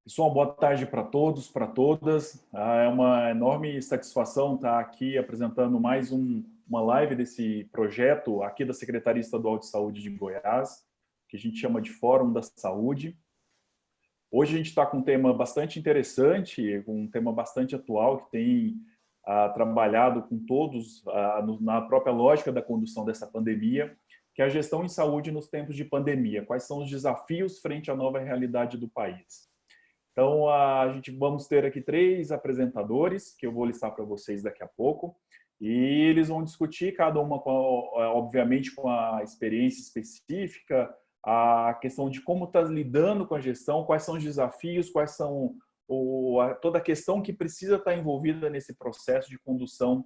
Pessoal, boa tarde para todos, para todas. É uma enorme satisfação estar aqui apresentando mais uma live desse projeto aqui da Secretaria Estadual de Saúde de Goiás, que a gente chama de Fórum da Saúde. Hoje a gente está com um tema bastante interessante, um tema bastante atual, que tem trabalhado com todos na própria lógica da condução dessa pandemia, que é a gestão em saúde nos tempos de pandemia. Quais são os desafios frente à nova realidade do país? Então, a gente vamos ter aqui 3 apresentadores, que eu vou listar para vocês daqui a pouco, e eles vão discutir, cada uma, obviamente, com a experiência específica, a questão de como está lidando com a gestão, quais são os desafios, quais são toda a questão que precisa estar envolvida nesse processo de condução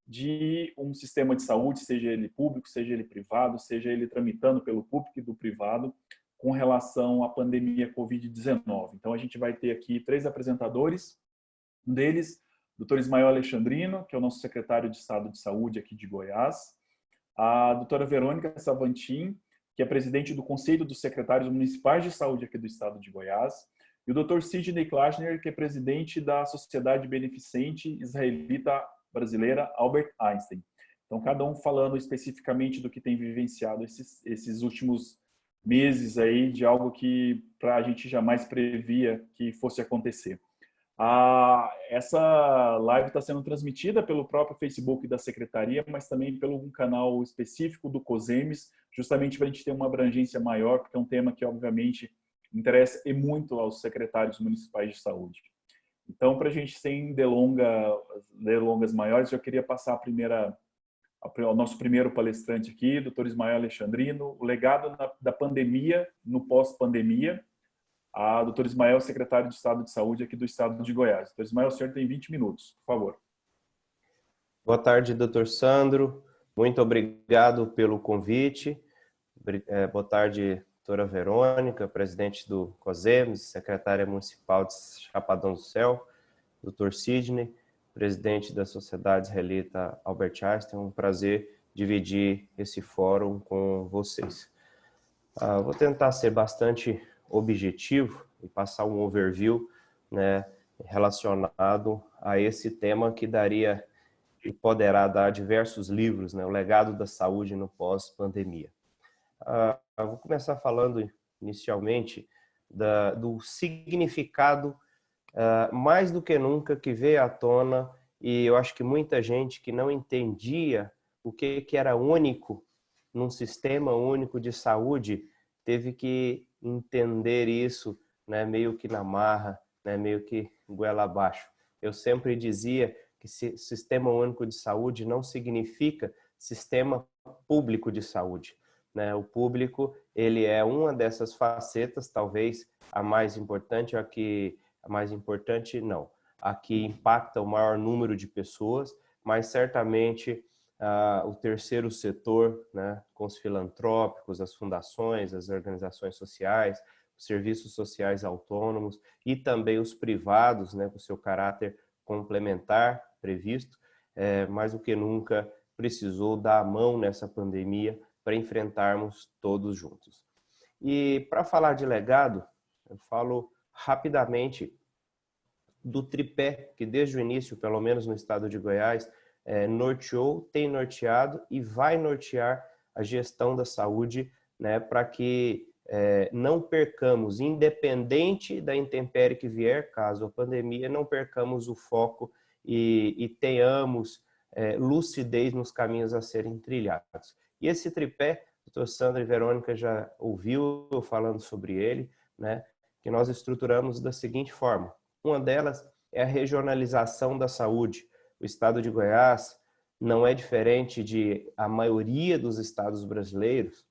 de um sistema de saúde, seja ele público, seja ele privado, seja ele tramitando pelo público e do privado, com relação à pandemia Covid-19. Então, a gente vai ter aqui 3 apresentadores, um deles, Dr. Ismael Alexandrino, que é o nosso secretário de Estado de Saúde aqui de Goiás, a doutora Verônica Savantin, que é presidente do Conselho dos Secretários Municipais de Saúde aqui do Estado de Goiás, e o Dr. Sidney Klachner, que é presidente da Sociedade Beneficente Israelita Brasileira Albert Einstein. Então, cada um falando especificamente do que tem vivenciado esses últimos meses aí de algo que a gente jamais previa que fosse acontecer. Essa live está sendo transmitida pelo próprio Facebook da Secretaria, mas também pelo um canal específico do COSEMES, justamente para a gente ter uma abrangência maior, porque é um tema que, obviamente, interessa e muito aos secretários municipais de saúde. Então, para a gente, sem delongas maiores, eu queria passar ao nosso primeiro palestrante aqui, Dr. Ismael Alexandrino, o legado da pandemia no pós-pandemia. A Dr. Ismael, secretário de Estado de Saúde aqui do Estado de Goiás. Dr. Ismael, o senhor tem 20 minutos, por favor. Boa tarde, Dr. Sandro. Muito obrigado pelo convite. Boa tarde, doutora Verônica, presidente do COSEMES, secretária municipal de Chapadão do Céu, Dr. Sidney, presidente da Sociedade Israelita Albert Einstein. É um prazer dividir esse fórum com vocês. Vou tentar ser bastante objetivo e passar um overview, né, relacionado a esse tema que daria e poderá dar diversos livros, né, o legado da saúde no pós-pandemia. Vou começar falando inicialmente do significado mais do que nunca que veio à tona, e eu acho que muita gente que não entendia o que era único num sistema único de saúde teve que entender isso, né, meio que na marra, né, meio que goela abaixo. Eu sempre dizia que sistema único de saúde não significa sistema público de saúde, né? O público, ele é uma dessas facetas, talvez a mais importante, a mais importante não, a que impacta o maior número de pessoas, mas certamente o terceiro setor, né, com os filantrópicos, as fundações, as organizações sociais, os serviços sociais autônomos e também os privados, né, com seu caráter complementar previsto, mais do que nunca precisou dar a mão nessa pandemia para enfrentarmos todos juntos. E para falar de legado, eu falo rapidamente do tripé que desde o início, pelo menos no estado de Goiás, norteou, tem norteado e vai nortear a gestão da saúde, né, para que não percamos, independente da intempérie que vier, caso a pandemia, não percamos o foco e tenhamos lucidez nos caminhos a serem trilhados. E esse tripé, doutor Sandro e Verônica já ouviu eu falando sobre ele, né, que nós estruturamos da seguinte forma. Uma delas é a regionalização da saúde. O estado de Goiás não é diferente de a maioria dos estados brasileiros,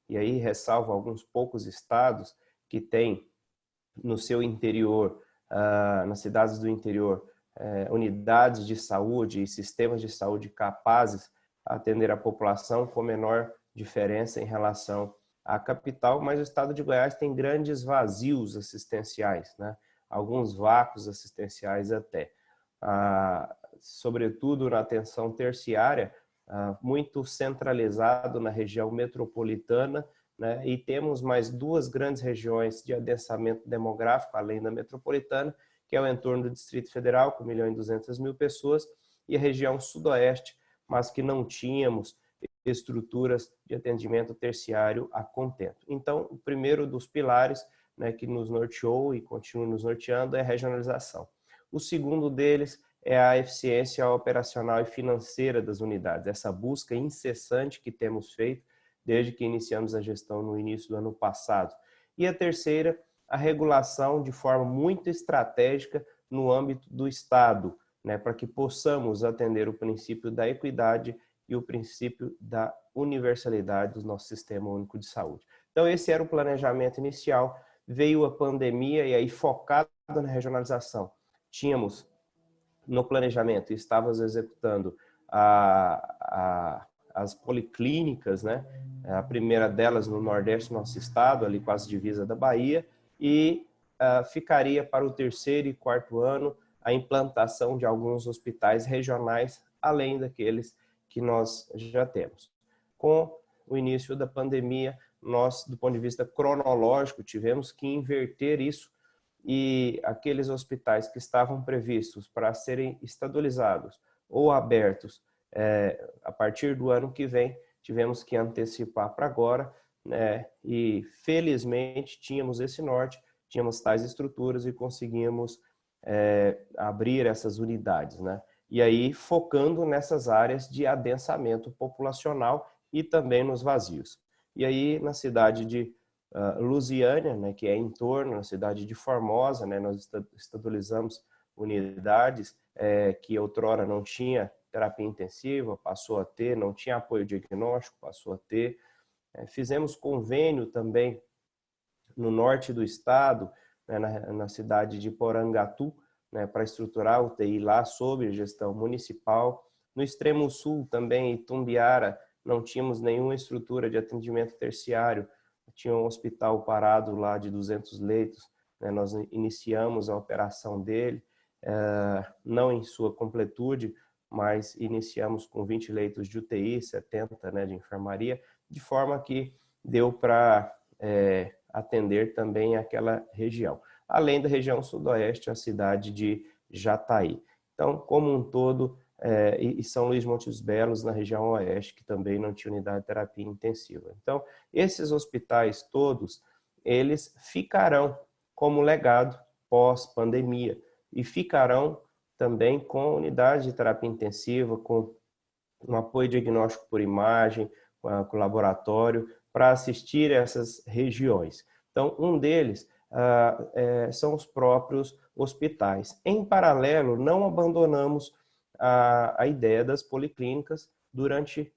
e aí ressalvo alguns poucos estados que têm no seu interior, nas cidades do interior, unidades de saúde e sistemas de saúde capazes a atender a população com menor diferença em relação à capital, mas o estado de Goiás tem grandes vazios assistenciais, né? Alguns vácuos assistenciais até. Sobretudo na atenção terciária, muito centralizado na região metropolitana, né? E temos mais 2 grandes regiões de adensamento demográfico, além da metropolitana, que é o entorno do Distrito Federal, com 1.200.000 pessoas, e a região sudoeste, mas que não tínhamos estruturas de atendimento terciário a contento. Então, o primeiro dos pilares, né, que nos norteou e continua nos norteando é a regionalização. O segundo deles é a eficiência operacional e financeira das unidades, essa busca incessante que temos feito desde que iniciamos a gestão no início do ano passado. E a terceira, a regulação de forma muito estratégica no âmbito do Estado, né, para que possamos atender o princípio da equidade e o princípio da universalidade do nosso Sistema Único de Saúde. Então, esse era o planejamento inicial. Veio a pandemia e aí, focado na regionalização, tínhamos no planejamento, estávamos executando as policlínicas, né? A primeira delas no Nordeste do nosso estado, ali quase divisa da Bahia, e ficaria para o 3º e 4º ano a implantação de alguns hospitais regionais, além daqueles que nós já temos. Com o início da pandemia, nós, do ponto de vista cronológico, tivemos que inverter isso e aqueles hospitais que estavam previstos para serem estadualizados ou abertos a partir do ano que vem, tivemos que antecipar para agora, né? E felizmente tínhamos esse norte, tínhamos tais estruturas e conseguimos abrir essas unidades, né? E aí focando nessas áreas de adensamento populacional e também nos vazios. E aí na cidade de Lusiânia, né, que é em torno, na cidade de Formosa, né, nós estadualizamos unidades que outrora não tinha terapia intensiva, passou a ter, não tinha apoio diagnóstico, passou a ter. Fizemos convênio também no norte do estado, né, na cidade de Porangatu, né, para estruturar o UTI lá sob gestão municipal. No extremo sul também, Itumbiara, não tínhamos nenhuma estrutura de atendimento terciário, tinha um hospital parado lá de 200 leitos, né, nós iniciamos a operação dele, não em sua completude, mas iniciamos com 20 leitos de UTI, 70, né, de enfermaria, de forma que deu para atender também aquela região. Além da região sudoeste, a cidade de Jataí. Então, como um todo, e São Luís Montes Belos, na região oeste, que também não tinha unidade de terapia intensiva. Então, esses hospitais todos, eles ficarão como legado pós-pandemia e ficarão também com unidade de terapia intensiva, com um apoio diagnóstico por imagem, com laboratório, para assistir essas regiões. Então, um deles são os próprios hospitais. Em paralelo, não abandonamos a ideia das policlínicas durante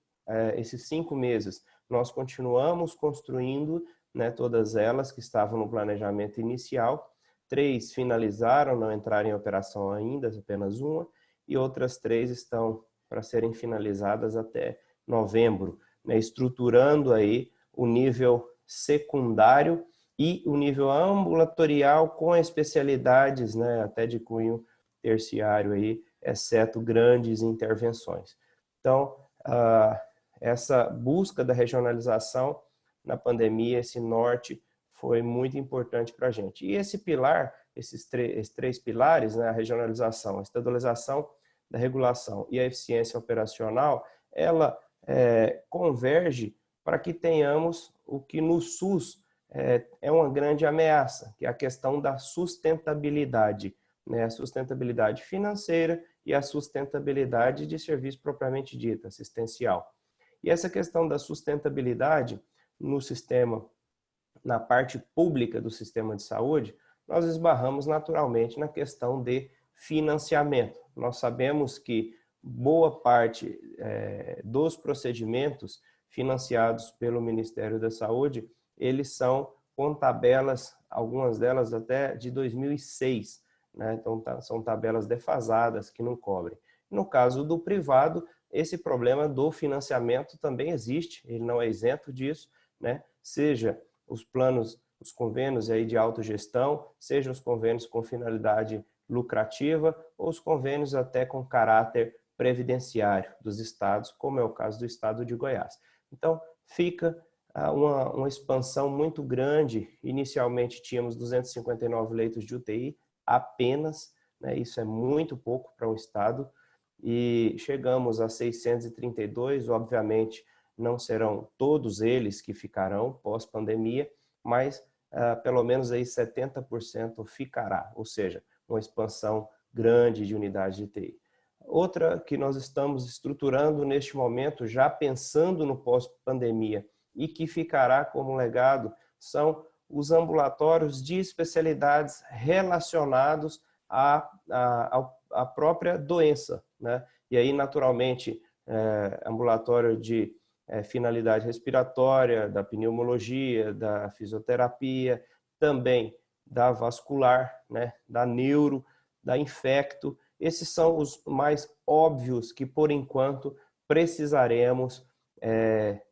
esses 5 meses. Nós continuamos construindo, né, todas elas que estavam no planejamento inicial. 3 finalizaram, não entraram em operação ainda, apenas uma, e outras 3 estão para serem finalizadas até novembro, né, estruturando aí o nível secundário e o nível ambulatorial com especialidades, né, até de cunho terciário aí, exceto grandes intervenções. Então, essa busca da regionalização na pandemia, esse norte, foi muito importante para a gente. E esse pilar, esses 3 pilares, né, a regionalização, a estadualização da regulação e a eficiência operacional, ela converge para que tenhamos o que no SUS é uma grande ameaça, que é a questão da sustentabilidade, né, a sustentabilidade financeira e a sustentabilidade de serviço propriamente dito, assistencial. E essa questão da sustentabilidade no sistema, na parte pública do sistema de saúde, nós esbarramos naturalmente na questão de financiamento. Nós sabemos que boa parte dos procedimentos financiados pelo Ministério da Saúde, eles são com tabelas, algumas delas até de 2006, né? Então são tabelas defasadas que não cobrem. No caso do privado, esse problema do financiamento também existe, ele não é isento disso, né? Seja os planos, os convênios aí de autogestão, seja os convênios com finalidade lucrativa ou os convênios até com caráter previdenciário dos estados, como é o caso do estado de Goiás. Então, fica uma expansão muito grande. Inicialmente tínhamos 259 leitos de UTI apenas, né? Isso é muito pouco para um estado, e chegamos a 632, obviamente não serão todos eles que ficarão pós-pandemia, mas pelo menos aí 70% ficará, ou seja, uma expansão grande de unidades de TI. Outra que nós estamos estruturando neste momento, já pensando no pós-pandemia, e que ficará como legado, são os ambulatórios de especialidades relacionados à própria doença, né? E aí, naturalmente, ambulatório de finalidade respiratória, da pneumologia, da fisioterapia, também da vascular, né? Da neuro, da infecto. Esses são os mais óbvios que, por enquanto, precisaremos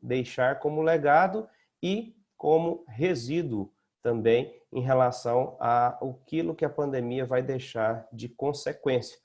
deixar como legado e como resíduo também em relação àquilo que a pandemia vai deixar de consequência.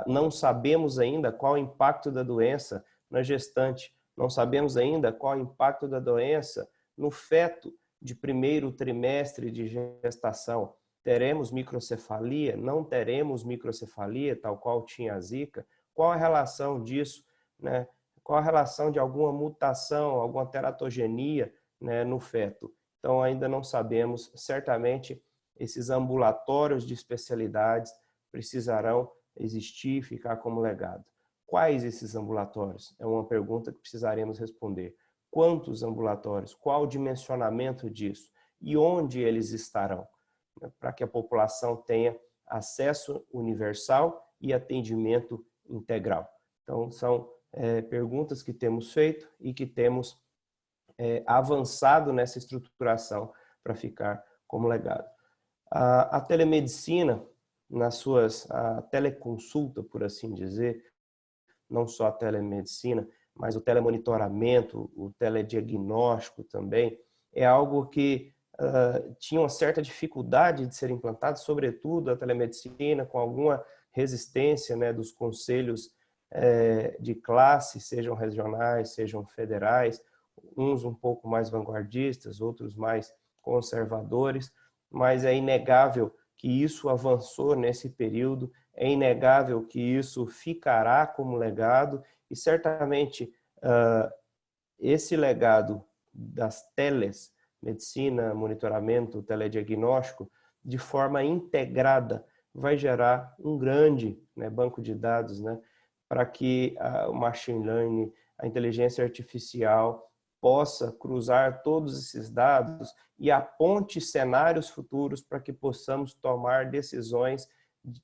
Não sabemos ainda qual o impacto da doença na gestante, não sabemos ainda qual o impacto da doença no feto de primeiro trimestre de gestação. Teremos microcefalia? Não teremos microcefalia, tal qual tinha a Zika? Qual a relação disso, né? Qual a relação de alguma mutação, alguma teratogenia, né, no feto? Então, ainda não sabemos. Certamente, esses ambulatórios de especialidades precisarão existir e ficar como legado. Quais esses ambulatórios? É uma pergunta que precisaremos responder. Quantos ambulatórios? Qual o dimensionamento disso? E onde eles estarão? Para que a população tenha acesso universal e atendimento integral. Então, são perguntas que temos feito e que temos avançado nessa estruturação para ficar como legado. A telemedicina, a teleconsulta, por assim dizer, não só a telemedicina, mas o telemonitoramento, o telediagnóstico também, é algo que tinha uma certa dificuldade de ser implantado, sobretudo a telemedicina, com alguma resistência, né, dos conselhos de classe, sejam regionais, sejam federais, uns um pouco mais vanguardistas, outros mais conservadores, mas é inegável que isso avançou nesse período, é inegável que isso ficará como legado, e certamente esse legado das teles, medicina, monitoramento, telediagnóstico, de forma integrada, vai gerar um grande, né, banco de dados, né, para que o machine learning, a inteligência artificial, possa cruzar todos esses dados e aponte cenários futuros para que possamos tomar decisões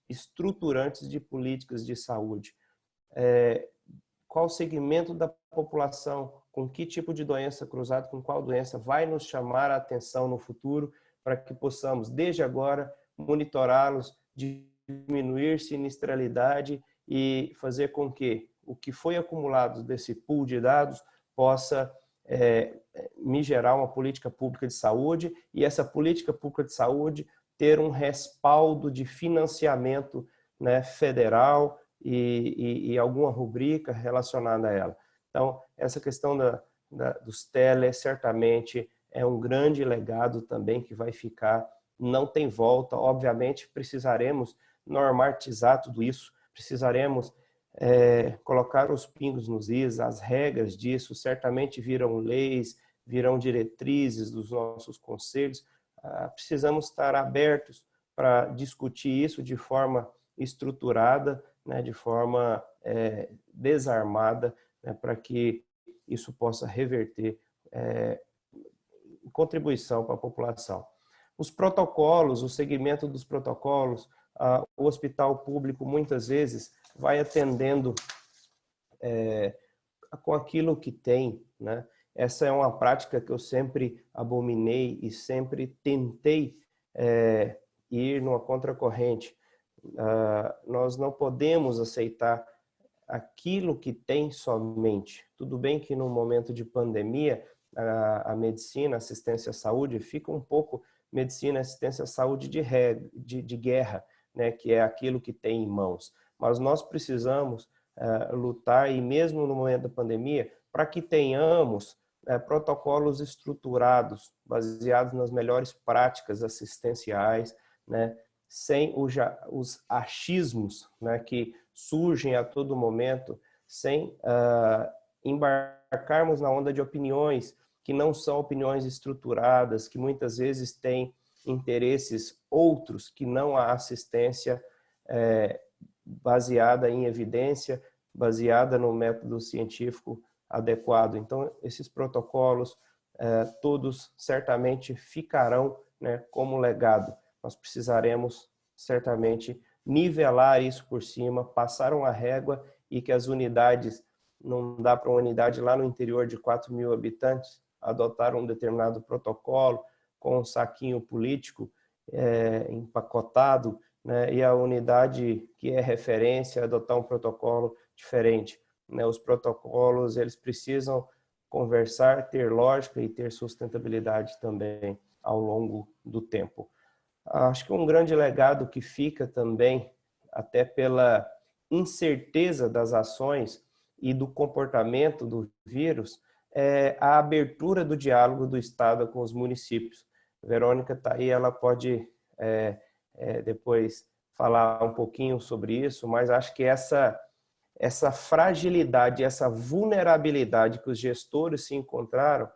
estruturantes de políticas de saúde. Qual segmento da população, com que tipo de doença cruzado, com qual doença vai nos chamar a atenção no futuro, para que possamos, desde agora, monitorá-los, diminuir sinistralidade e fazer com que o que foi acumulado desse pool de dados possa me gerar uma política pública de saúde, e essa política pública de saúde ter um respaldo de financiamento, né, federal e alguma rubrica relacionada a ela. Então, essa questão dos teles certamente é um grande legado também que vai ficar, não tem volta. Obviamente, precisaremos normatizar tudo isso, precisaremos colocar os pingos nos is, as regras disso, certamente virão leis, virão diretrizes dos nossos conselhos. Precisamos estar abertos para discutir isso de forma estruturada, né, de forma desarmada, né, para que isso possa reverter contribuição para a população. Os protocolos, o segmento dos protocolos, o hospital público muitas vezes vai atendendo com aquilo que tem, né? Essa é uma prática que eu sempre abominei e sempre tentei ir numa contracorrente. Nós não podemos aceitar aquilo que tem somente. Tudo bem que no momento de pandemia, a medicina, assistência à saúde, fica um pouco medicina, assistência à saúde de guerra, né? Que é aquilo que tem em mãos. Mas nós precisamos lutar, e mesmo no momento da pandemia, para que tenhamos protocolos estruturados, baseados nas melhores práticas assistenciais, né, sem os achismos, né, que surgem a todo momento, sem embarcarmos na onda de opiniões que não são opiniões estruturadas, que muitas vezes têm interesses outros que não a assistência baseada em evidência, baseada no método científico adequado. Então, esses protocolos, todos certamente ficarão, né, como legado. Nós precisaremos certamente nivelar isso por cima, passar uma régua e que as unidades, não dá para uma unidade lá no interior de 4.000 habitantes, adotar um determinado protocolo com um saquinho político empacotado, né, e a unidade que é referência adotar um protocolo diferente. Né? Os protocolos, eles precisam conversar, ter lógica e ter sustentabilidade também ao longo do tempo. Acho que um grande legado que fica também, até pela incerteza das ações e do comportamento do vírus, é a abertura do diálogo do Estado com os municípios. A Verônica está aí, ela pode depois falar um pouquinho sobre isso, mas acho que essa fragilidade, essa vulnerabilidade que os gestores se encontraram,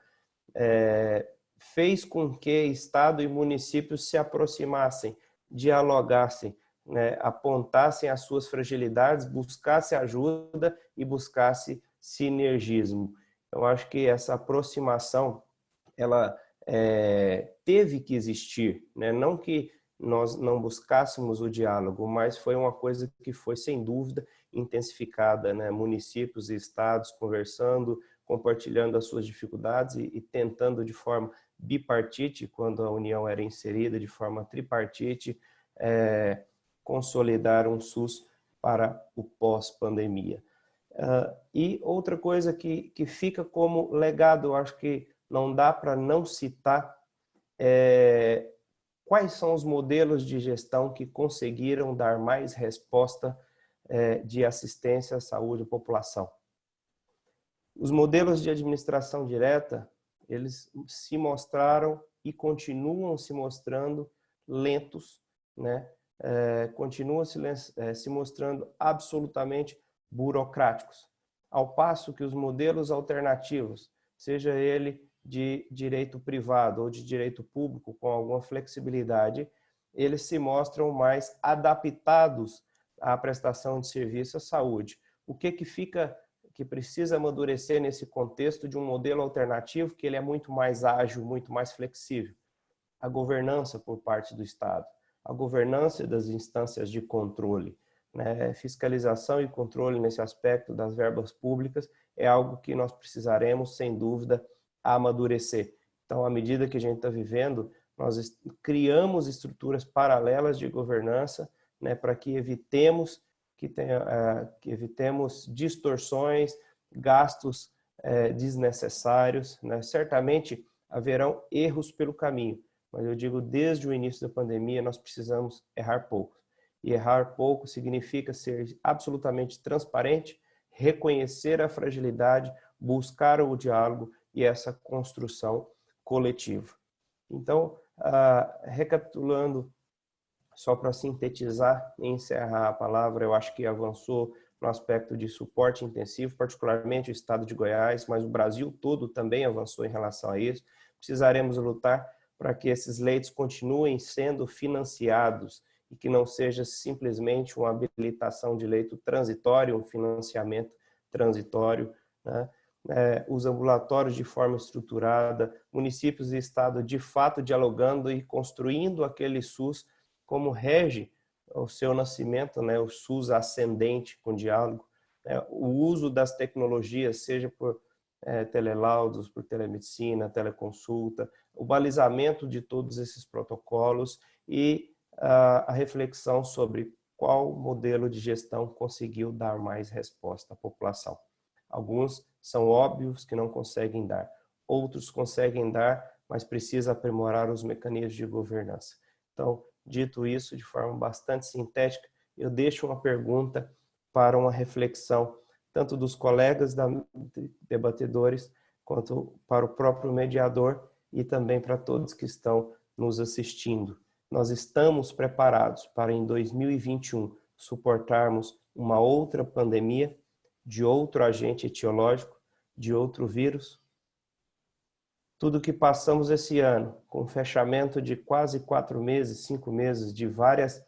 fez com que Estado e municípios se aproximassem, dialogassem, né, apontassem as suas fragilidades, buscassem ajuda e buscassem sinergismo. Eu acho que essa aproximação, ela teve que existir, né? Não que nós não buscássemos o diálogo, mas foi uma coisa que foi, sem dúvida, intensificada, né? Municípios e estados conversando, compartilhando as suas dificuldades e tentando de forma bipartite, quando a União era inserida, de forma tripartite, consolidar um SUS para o pós-pandemia. E outra coisa que fica como legado, eu acho que não dá para não citar, quais são os modelos de gestão que conseguiram dar mais resposta de assistência à saúde à população. Os modelos de administração direta, eles se mostraram e continuam se mostrando lentos, né? Continuam se mostrando absolutamente burocráticos, ao passo que os modelos alternativos, seja ele de direito privado ou de direito público, com alguma flexibilidade, eles se mostram mais adaptados à prestação de serviço à saúde. O que precisa amadurecer nesse contexto de um modelo alternativo, que ele é muito mais ágil, muito mais flexível? A governança por parte do Estado, a governança das instâncias de controle, né? Fiscalização e controle nesse aspecto das verbas públicas é algo que nós precisaremos, sem dúvida, amadurecer. Então, à medida que a gente está vivendo, nós criamos estruturas paralelas de governança, né, para que evitemos distorções, gastos desnecessários, né? Certamente haverão erros pelo caminho, mas eu digo, desde o início da pandemia, nós precisamos errar pouco. E errar pouco significa ser absolutamente transparente, reconhecer a fragilidade, buscar o diálogo e essa construção coletiva. Então, recapitulando, só para sintetizar e encerrar a palavra, eu acho que avançou no aspecto de suporte intensivo, particularmente o estado de Goiás, mas o Brasil todo também avançou em relação a isso. Precisaremos lutar para que esses leitos continuem sendo financiados e que não seja simplesmente uma habilitação de leito transitório, um financiamento transitório, né? Os ambulatórios de forma estruturada, municípios e estado de fato dialogando e construindo aquele SUS como rege o seu nascimento, né? O SUS ascendente com diálogo, o uso das tecnologias, seja por telelaudos, por telemedicina, teleconsulta, o balizamento de todos esses protocolos e a reflexão sobre qual modelo de gestão conseguiu dar mais resposta à população. Alguns são óbvios que não conseguem dar, outros conseguem dar, mas precisa aprimorar os mecanismos de governança. Então, dito isso de forma bastante sintética, eu deixo uma pergunta para uma reflexão, tanto dos colegas debatedores, quanto para o próprio mediador e também para todos que estão nos assistindo. Nós estamos preparados para, em 2021, suportarmos uma outra pandemia, de outro agente etiológico, de outro vírus? Tudo que passamos esse ano, com o fechamento de quase 4 meses, 5 meses, de várias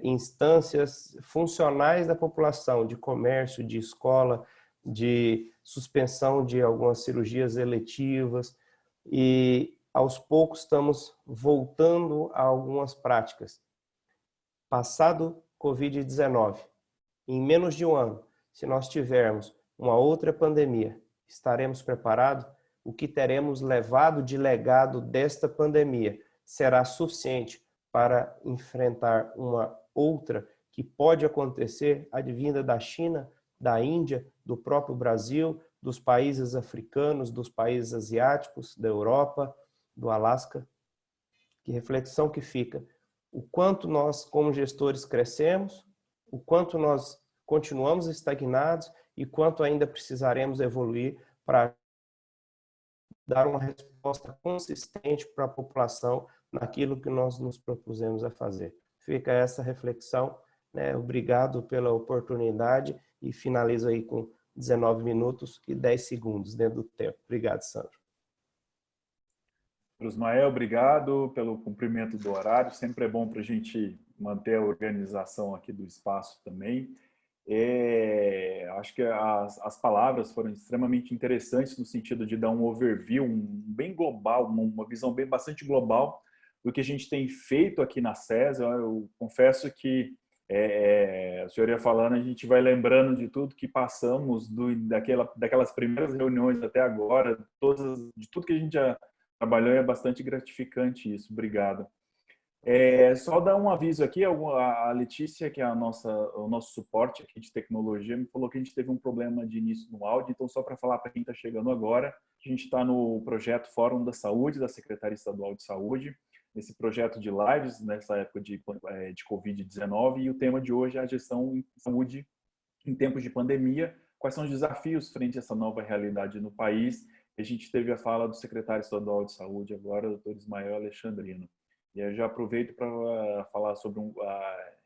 instâncias funcionais da população, de comércio, de escola, de suspensão de algumas cirurgias eletivas, e aos poucos estamos voltando a algumas práticas. Passado Covid-19, em menos de um ano, se nós tivermos uma outra pandemia, estaremos preparados? O que teremos levado de legado desta pandemia será suficiente para enfrentar uma outra que pode acontecer, advinda da China, da Índia, do próprio Brasil, dos países africanos, dos países asiáticos, da Europa, do Alasca? Que reflexão que fica. O quanto nós, como gestores, crescemos, o quanto nós continuamos estagnados e quanto ainda precisaremos evoluir para dar uma resposta consistente para a população naquilo que nós nos propusemos a fazer. Fica essa reflexão, né? Obrigado pela oportunidade e finalizo aí com 19 minutos e 10 segundos dentro do tempo. Obrigado, Sandro. Ismael, obrigado pelo cumprimento do horário. Sempre é bom para a gente manter a organização aqui do espaço também. Acho que as palavras foram extremamente interessantes no sentido de dar um overview, bem global, uma visão bastante global do que a gente tem feito aqui na SES. Eu confesso que o senhor ia falando, a gente vai lembrando de tudo que passamos, daquelas primeiras reuniões até agora, de tudo que a gente já trabalhou, é bastante gratificante isso. Obrigado. Só dar um aviso aqui, a Letícia, que é o nosso suporte aqui de tecnologia, me falou que a gente teve um problema de início no áudio, então só para falar para quem está chegando agora, a gente está no projeto Fórum da Saúde, da Secretaria Estadual de Saúde, nesse projeto de lives, nessa época de Covid-19, e o tema de hoje é a gestão em saúde em tempos de pandemia, quais são os desafios frente a essa nova realidade no país. A gente teve a fala do secretário estadual de saúde agora, o Dr. Ismael Alexandrino. E eu já aproveito para falar sobre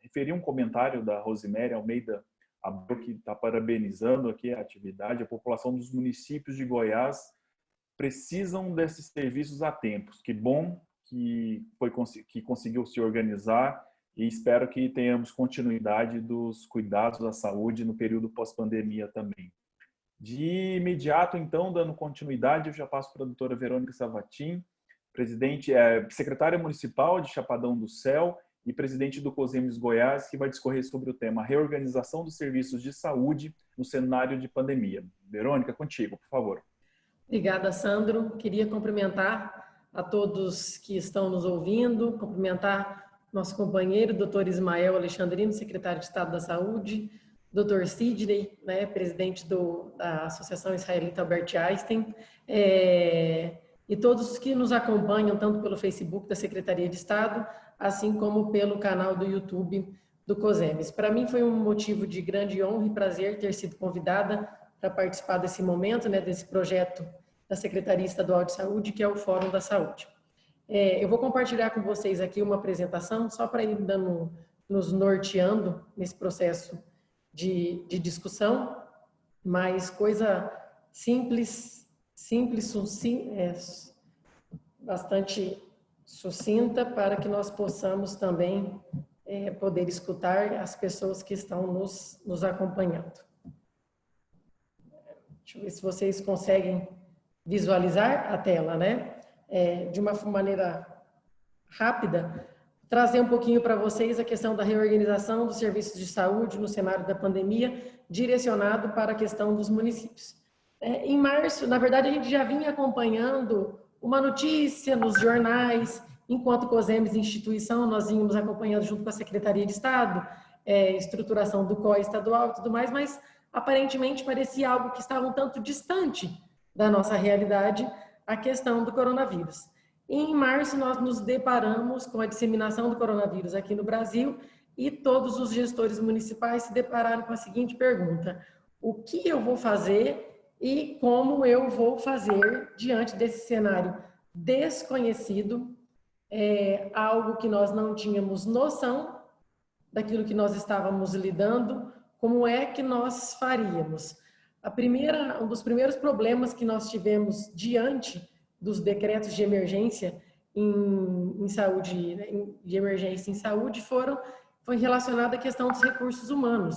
referir um comentário da Rosemary Almeida Abreu, que está parabenizando aqui a atividade. A população dos municípios de Goiás precisam desses serviços a tempos. Que bom que conseguiu se organizar, e espero que tenhamos continuidade dos cuidados da saúde no período pós-pandemia também. De imediato, então, dando continuidade, eu já passo para a doutora Verônica Savatin, secretária municipal de Chapadão do Céu e presidente do COSEMES Goiás, que vai discorrer sobre o tema reorganização dos serviços de saúde no cenário de pandemia. Verônica, contigo, por favor. Obrigada, Sandro. Queria cumprimentar a todos que estão nos ouvindo, cumprimentar nosso companheiro, doutor Ismael Alexandrino, secretário de Estado da Saúde, doutor Sidney, né, presidente da Associação Israelita Albert Einstein, e todos que nos acompanham, tanto pelo Facebook da Secretaria de Estado, assim como pelo canal do YouTube do COSEMES. Para mim foi um motivo de grande honra e prazer ter sido convidada para participar desse momento, né, desse projeto da Secretaria Estadual de Saúde, que é o Fórum da Saúde. Eu vou compartilhar com vocês aqui uma apresentação, só para ir nos norteando nesse processo de discussão, mas coisa simples, bastante sucinta, para que nós possamos também poder escutar as pessoas que estão nos acompanhando. Deixa eu ver se vocês conseguem visualizar a tela, né? De uma maneira rápida, trazer um pouquinho para vocês a questão da reorganização dos serviços de saúde no cenário da pandemia, direcionado para a questão dos municípios. Em março, na verdade, a gente já vinha acompanhando uma notícia nos jornais, enquanto COSEMES instituição, nós vínhamos acompanhando junto com a Secretaria de Estado, estruturação do COE estadual e tudo mais, mas aparentemente parecia algo que estava um tanto distante da nossa realidade, a questão do coronavírus. Em março, nós nos deparamos com a disseminação do coronavírus aqui no Brasil e todos os gestores municipais se depararam com a seguinte pergunta: o que eu vou fazer e como eu vou fazer diante desse cenário desconhecido, algo que nós não tínhamos noção daquilo que nós estávamos lidando, como é que nós faríamos. Um dos primeiros problemas que nós tivemos diante dos decretos de emergência em saúde, de emergência em saúde, foi relacionado à questão dos recursos humanos.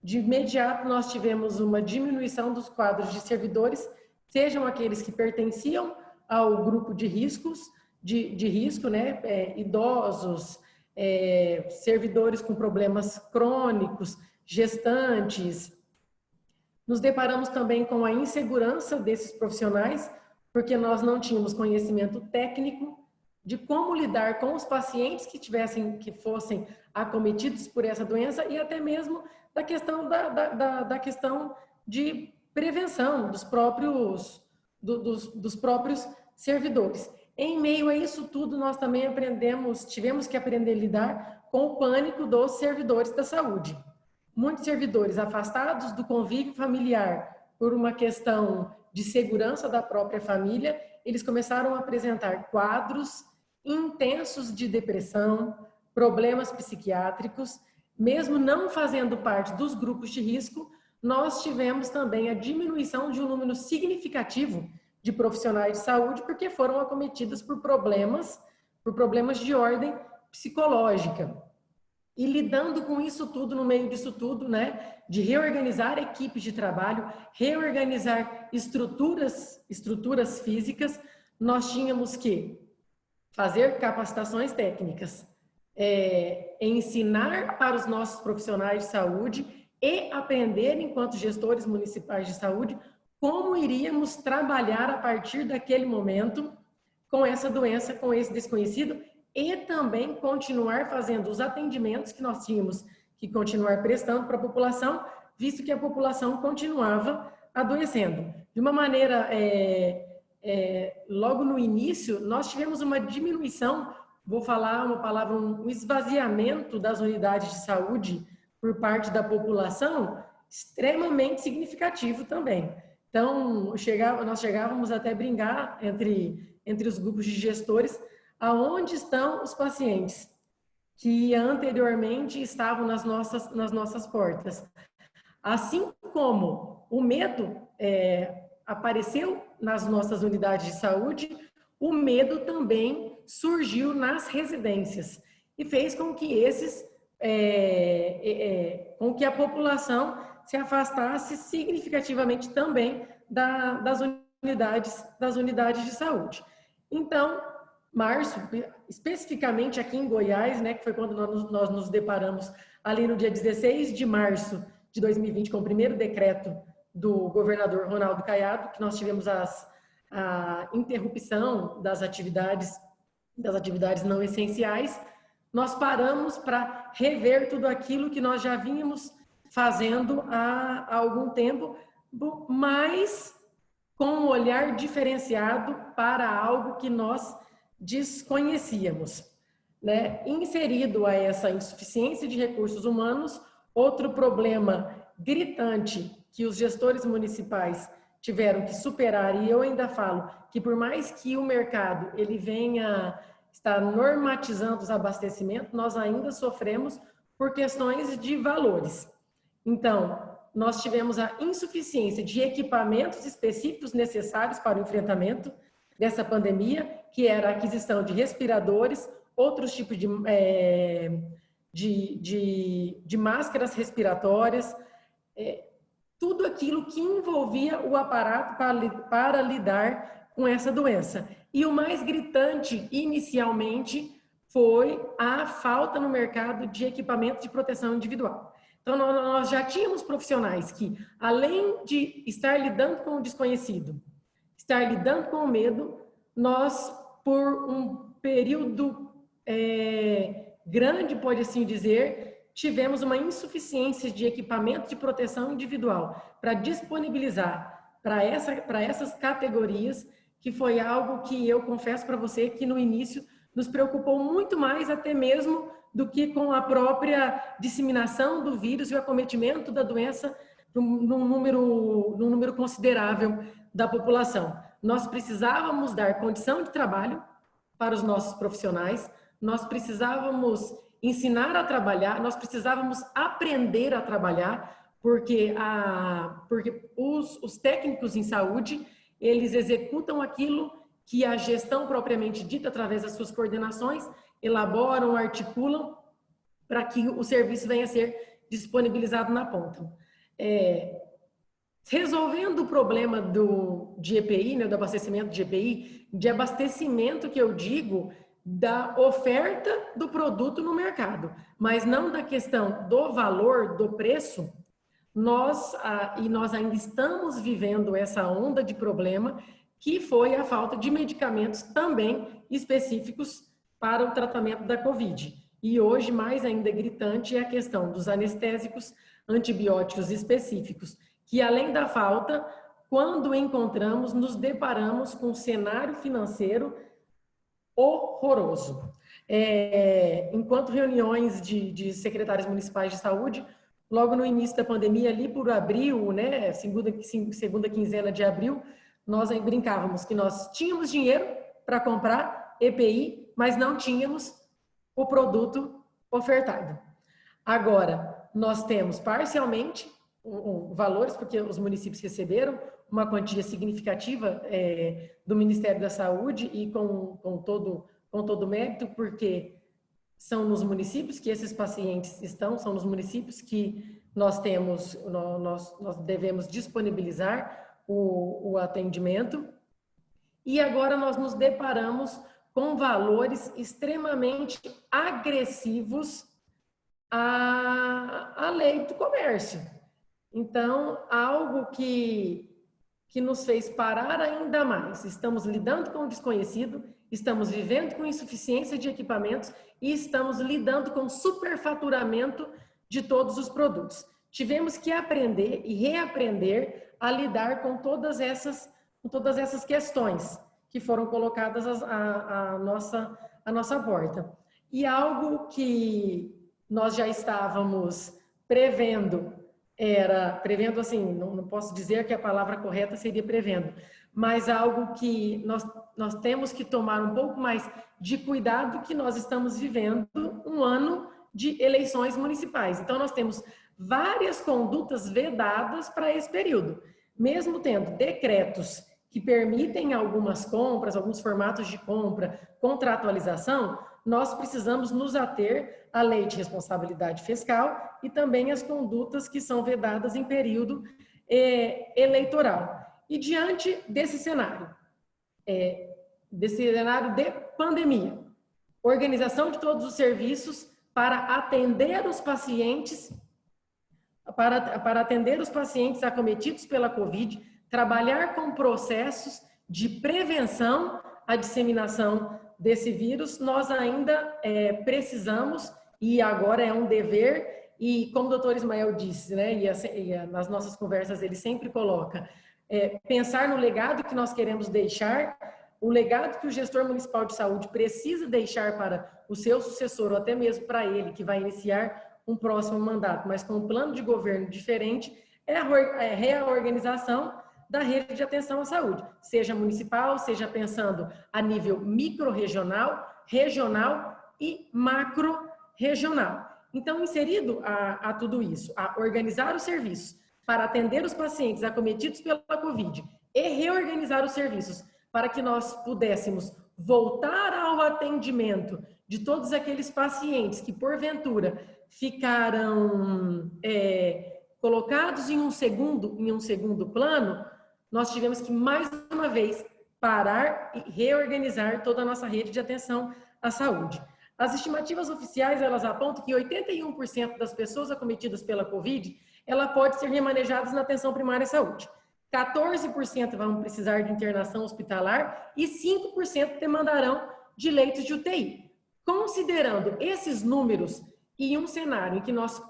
De imediato, nós tivemos uma diminuição dos quadros de servidores, sejam aqueles que pertenciam ao grupo de riscos, de risco, né, idosos, servidores com problemas crônicos, gestantes. Nos deparamos também com a insegurança desses profissionais, porque nós não tínhamos conhecimento técnico de como lidar com os pacientes que fossem acometidos por essa doença e até mesmo da questão da questão de prevenção dos próprios servidores. Em meio a isso tudo, nós também tivemos que aprender a lidar com o pânico dos servidores da saúde. Muitos servidores afastados do convívio familiar por uma questão de segurança da própria família, eles começaram a apresentar quadros intensos de depressão, problemas psiquiátricos, mesmo não fazendo parte dos grupos de risco, nós tivemos também a diminuição de um número significativo de profissionais de saúde, porque foram acometidos por problemas de ordem psicológica. E lidando com isso tudo, no meio disso tudo, né, de reorganizar equipes de trabalho, reorganizar estruturas físicas, nós tínhamos que fazer capacitações técnicas, ensinar para os nossos profissionais de saúde e aprender, enquanto gestores municipais de saúde, como iríamos trabalhar a partir daquele momento com essa doença, com esse desconhecido, e também continuar fazendo os atendimentos que nós tínhamos que continuar prestando para a população, visto que a população continuava adoecendo. De uma maneira, logo no início, nós tivemos uma diminuição, vou falar uma palavra, um esvaziamento das unidades de saúde por parte da população, extremamente significativo também. Então, nós chegávamos até a brincar entre os grupos de gestores, aonde estão os pacientes que anteriormente estavam nas nossas portas. Assim como o medo apareceu nas nossas unidades de saúde, o medo também surgiu nas residências e fez com que com que a população se afastasse significativamente também das unidades de saúde. Então, março, especificamente aqui em Goiás, né, que foi quando nós nos deparamos ali no dia 16 de março de 2020 com o primeiro decreto do governador Ronaldo Caiado, que nós tivemos a interrupção das atividades não essenciais, nós paramos para rever tudo aquilo que nós já vínhamos fazendo há algum tempo, mas com um olhar diferenciado para algo que nós desconhecíamos, né? Inserido a essa insuficiência de recursos humanos, outro problema gritante que os gestores municipais tiveram que superar, e eu ainda falo que por mais que o mercado ele venha estar normatizando os abastecimentos, nós ainda sofremos por questões de valores. Então, nós tivemos a insuficiência de equipamentos específicos necessários para o enfrentamento dessa pandemia, que era a aquisição de respiradores, outros tipos de máscaras respiratórias, tudo aquilo que envolvia o aparato para lidar com essa doença. E o mais gritante, inicialmente, foi a falta no mercado de equipamento de proteção individual. Então, nós já tínhamos profissionais que, além de estar lidando com o desconhecido, estar lidando com o medo, nós, por um período grande, pode assim dizer, tivemos uma insuficiência de equipamento de proteção individual para disponibilizar para essas categorias, que foi algo que eu confesso para você que no início nos preocupou muito mais até mesmo do que com a própria disseminação do vírus e o acometimento da doença num número considerável da população. Nós precisávamos dar condição de trabalho para os nossos profissionais, nós precisávamos ensinar a trabalhar, nós precisávamos aprender a trabalhar, porque os técnicos em saúde, eles executam aquilo que a gestão propriamente dita, através das suas coordenações, elaboram, articulam, para que o serviço venha a ser disponibilizado na ponta. Resolvendo o problema de EPI, né, do abastecimento de EPI, de abastecimento que eu digo, da oferta do produto no mercado, mas não da questão do valor, do preço, nós ainda estamos vivendo essa onda de problema, que foi a falta de medicamentos também específicos para o tratamento da Covid. E hoje, mais ainda gritante, é a questão dos anestésicos, antibióticos específicos, que além da falta, quando encontramos, nos deparamos com um cenário financeiro horroroso. Enquanto reuniões de secretários municipais de saúde, logo no início da pandemia, ali por abril, né, segunda quinzena de abril, nós brincávamos que nós tínhamos dinheiro para comprar EPI, mas não tínhamos o produto ofertado. Agora, nós temos parcialmente valores, porque os municípios receberam uma quantia significativa do Ministério da Saúde e com todo o mérito, porque são nos municípios que esses pacientes estão, são nos municípios que nós devemos disponibilizar o atendimento. E agora nós nos deparamos com valores extremamente agressivos à lei do comércio. Então, algo que nos fez parar ainda mais. Estamos lidando com o desconhecido, estamos vivendo com insuficiência de equipamentos e estamos lidando com superfaturamento de todos os produtos. Tivemos que aprender e reaprender a lidar com todas essas questões que foram colocadas à nossa porta. E algo que nós já estávamos prevendo assim, não posso dizer que a palavra correta seria prevendo, mas algo que nós temos que tomar um pouco mais de cuidado, que nós estamos vivendo um ano de eleições municipais. Então, nós temos várias condutas vedadas para esse período. Mesmo tendo decretos que permitem algumas compras, alguns formatos de compra, contratualização, nós precisamos nos ater à lei de responsabilidade fiscal e também às condutas que são vedadas em período eleitoral. E diante desse cenário de pandemia, organização de todos os serviços para atender os pacientes, para atender os pacientes acometidos pela Covid, trabalhar com processos de prevenção à disseminação desse vírus, nós ainda precisamos, e agora é um dever, e como o doutor Ismael disse, né, e nas nossas conversas ele sempre coloca, pensar no legado que nós queremos deixar, o legado que o gestor municipal de saúde precisa deixar para o seu sucessor, ou até mesmo para ele, que vai iniciar um próximo mandato, mas com um plano de governo diferente, é a reorganização da rede de atenção à saúde, seja municipal, seja pensando a nível micro-regional, regional e macro-regional. Então, inserido a tudo isso, a organizar os serviços para atender os pacientes acometidos pela Covid e reorganizar os serviços para que nós pudéssemos voltar ao atendimento de todos aqueles pacientes que, porventura, ficaram colocados em um segundo plano, nós tivemos que, mais uma vez, parar e reorganizar toda a nossa rede de atenção à saúde. As estimativas oficiais, elas apontam que 81% das pessoas acometidas pela Covid, ela pode ser remanejadas na atenção primária à saúde. 14% vão precisar de internação hospitalar e 5% demandarão de leitos de UTI. Considerando esses números e um cenário em que nós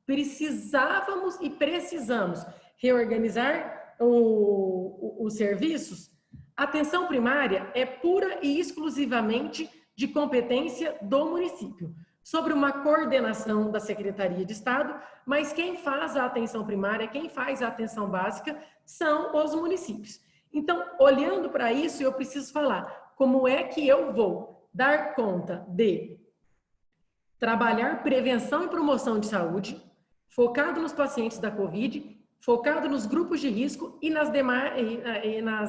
precisávamos e precisamos reorganizar os serviços, a atenção primária é pura e exclusivamente de competência do município. sobre uma coordenação da Secretaria de Estado, mas quem faz a atenção primária, quem faz a atenção básica são os municípios. Então, olhando para isso, eu preciso falar como é que eu vou dar conta de trabalhar prevenção e promoção de saúde, focado nos pacientes da Covid, focado nos grupos de risco e nas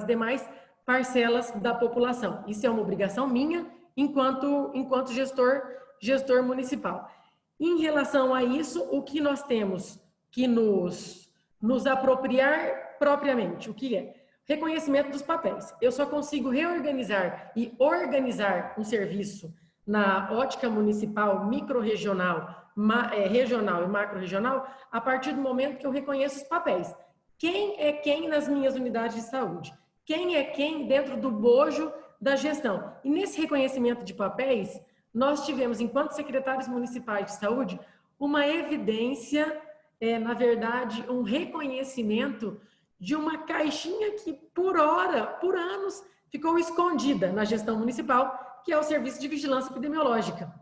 demais parcelas da população. Isso é uma obrigação minha enquanto gestor municipal. Em relação a isso, o que nós temos que nos apropriar propriamente, o que é? Reconhecimento dos papéis. Eu só consigo reorganizar e organizar um serviço na ótica municipal, micro-regional, regional e macro-regional, a partir do momento que eu reconheço os papéis. Quem é quem nas minhas unidades de saúde? Quem é quem dentro do bojo da gestão? E nesse reconhecimento de papéis, nós tivemos, enquanto secretários municipais de saúde, uma evidência, na verdade, um reconhecimento de uma caixinha que, por anos, ficou escondida na gestão municipal, que é o Serviço de Vigilância Epidemiológica.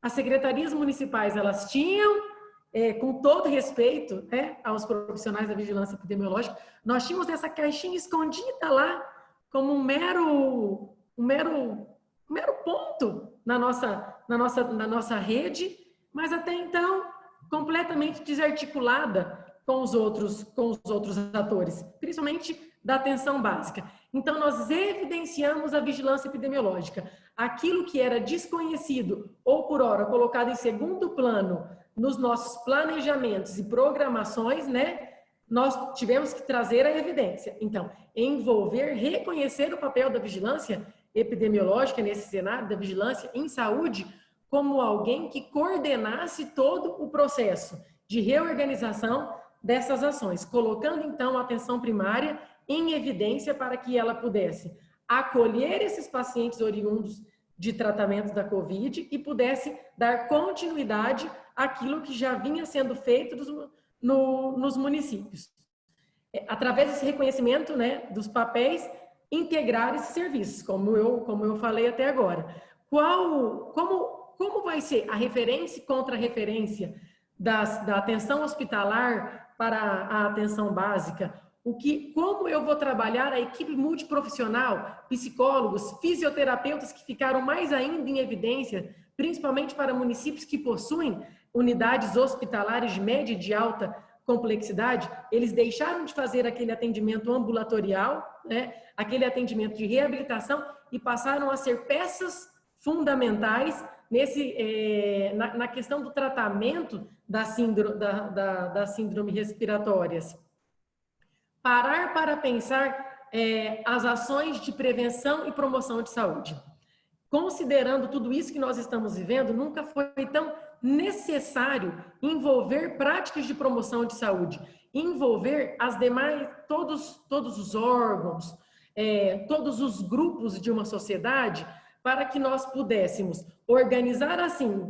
As secretarias municipais, elas tinham, com todo respeito, aos profissionais da vigilância epidemiológica, nós tínhamos essa caixinha escondida lá como um mero ponto na nossa rede, mas até então completamente desarticulada com os outros atores, principalmente da atenção básica. Então, nós evidenciamos a vigilância epidemiológica. Aquilo que era desconhecido ou, por hora, colocado em segundo plano nos nossos planejamentos e programações, nós tivemos que trazer a evidência. Então, reconhecer o papel da vigilância epidemiológica nesse cenário da vigilância em saúde como alguém que coordenasse todo o processo de reorganização dessas ações, colocando, então, a atenção primária em evidência para que ela pudesse acolher esses pacientes oriundos de tratamento da Covid e pudesse dar continuidade àquilo que já vinha sendo feito nos municípios. Através desse reconhecimento, dos papéis, integrar esses serviços, como eu falei até agora. Como vai ser a referência e contra-referência da atenção hospitalar para a atenção básica? Como eu vou trabalhar a equipe multiprofissional, psicólogos, fisioterapeutas que ficaram mais ainda em evidência, principalmente para municípios que possuem unidades hospitalares de média e de alta complexidade, eles deixaram de fazer aquele atendimento ambulatorial, aquele atendimento de reabilitação e passaram a ser peças fundamentais na questão do tratamento das síndromes respiratórias. Parar para pensar as ações de prevenção e promoção de saúde. Considerando tudo isso que nós estamos vivendo, nunca foi tão necessário envolver práticas de promoção de saúde, envolver as demais, todos os órgãos, todos os grupos de uma sociedade, para que nós pudéssemos organizar, assim,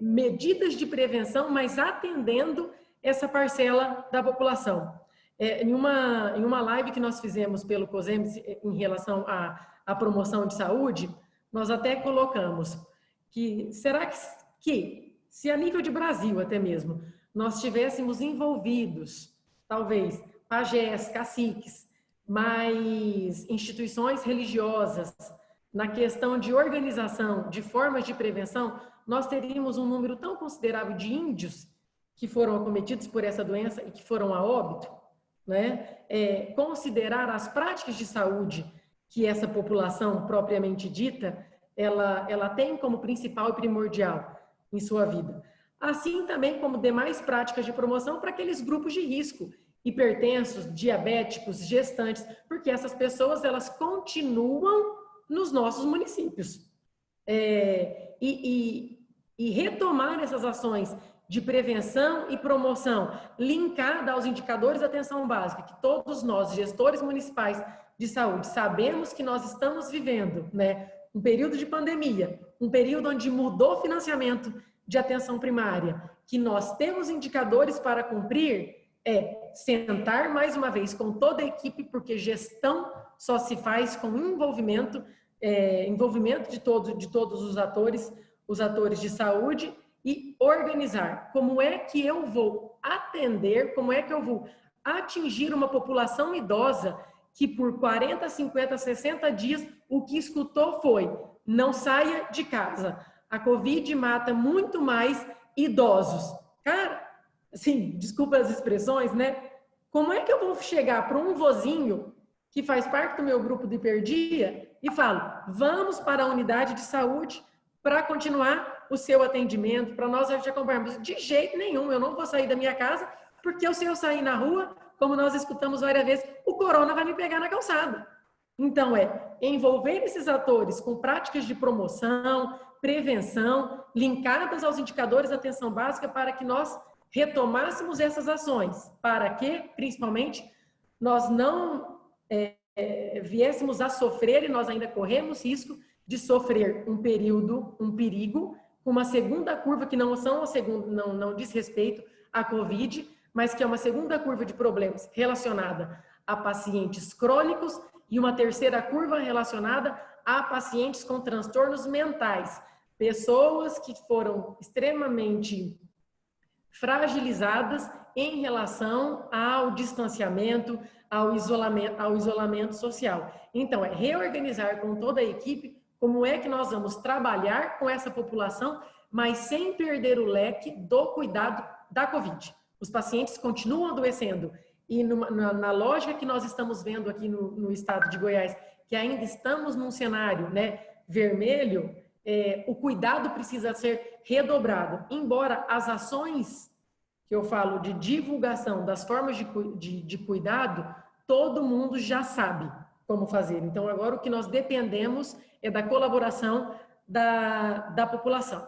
medidas de prevenção, mas atendendo essa parcela da população. Em uma live que nós fizemos pelo COSEMES em relação à promoção de saúde, nós até colocamos que, será que se a nível de Brasil até mesmo, nós tivéssemos envolvidos, talvez, pajés, caciques, mais instituições religiosas, na questão de organização, de formas de prevenção, nós teríamos um número tão considerável de índios que foram acometidos por essa doença e que foram a óbito, considerar as práticas de saúde que essa população propriamente dita, ela tem como principal e primordial em sua vida. Assim também como demais práticas de promoção para aqueles grupos de risco, hipertensos, diabéticos, gestantes, porque essas pessoas, elas continuam nos nossos municípios. E retomar essas ações de prevenção e promoção linkada aos indicadores da atenção básica, que todos nós, gestores municipais de saúde, sabemos que nós estamos vivendo, um período de pandemia, um período onde mudou o financiamento de atenção primária, que nós temos indicadores para cumprir, sentar mais uma vez com toda a equipe, porque gestão só se faz com envolvimento de todos os atores, os atores de saúde e organizar como é que eu vou atender, como é que eu vou atingir uma população idosa que por 40, 50, 60 dias o que escutou foi: não saia de casa. A Covid mata muito mais idosos. Cara, assim, desculpa as expressões, né? Como é que eu vou chegar para um vozinho que faz parte do meu grupo de hiperdia e falo: vamos para a unidade de saúde para continuar o seu atendimento, para nós te acompanharmos? De jeito nenhum, eu não vou sair da minha casa, porque se eu sair na rua, como nós escutamos várias vezes, o corona vai me pegar na calçada. Então, envolver esses atores com práticas de promoção, prevenção, linkadas aos indicadores da atenção básica para que nós retomássemos essas ações, para que, principalmente, nós não viéssemos a sofrer, e nós ainda corremos risco de sofrer um perigo, com uma segunda curva que não diz respeito à Covid, mas que é uma segunda curva de problemas relacionada a pacientes crônicos e uma terceira curva relacionada a pacientes com transtornos mentais, pessoas que foram extremamente fragilizadas em relação ao distanciamento, ao isolamento social. Então, reorganizar com toda a equipe como é que nós vamos trabalhar com essa população, mas sem perder o leque do cuidado da Covid. Os pacientes continuam adoecendo e na lógica que nós estamos vendo aqui no estado de Goiás, que ainda estamos num cenário, né, vermelho, o cuidado precisa ser redobrado. Embora as ações que eu falo de divulgação das formas de cuidado, todo mundo já sabe como fazer. Então, agora o que nós dependemos é da colaboração da população.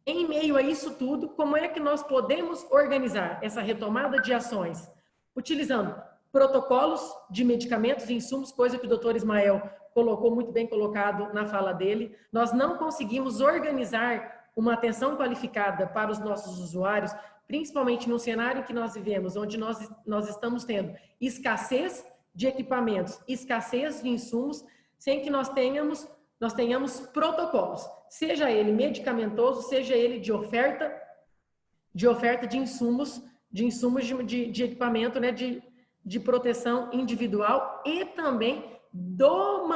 Em meio a isso tudo, como é que nós podemos organizar essa retomada de ações? Utilizando protocolos de medicamentos e insumos, coisa que o doutor Ismael colocou muito bem colocado na fala dele. Nós não conseguimos organizar uma atenção qualificada para os nossos usuários, principalmente no cenário que nós vivemos, onde nós estamos tendo escassez de equipamentos, escassez de insumos, sem que nós tenhamos protocolos, seja ele medicamentoso, seja ele de oferta de insumos, de equipamento, né, de proteção individual e também do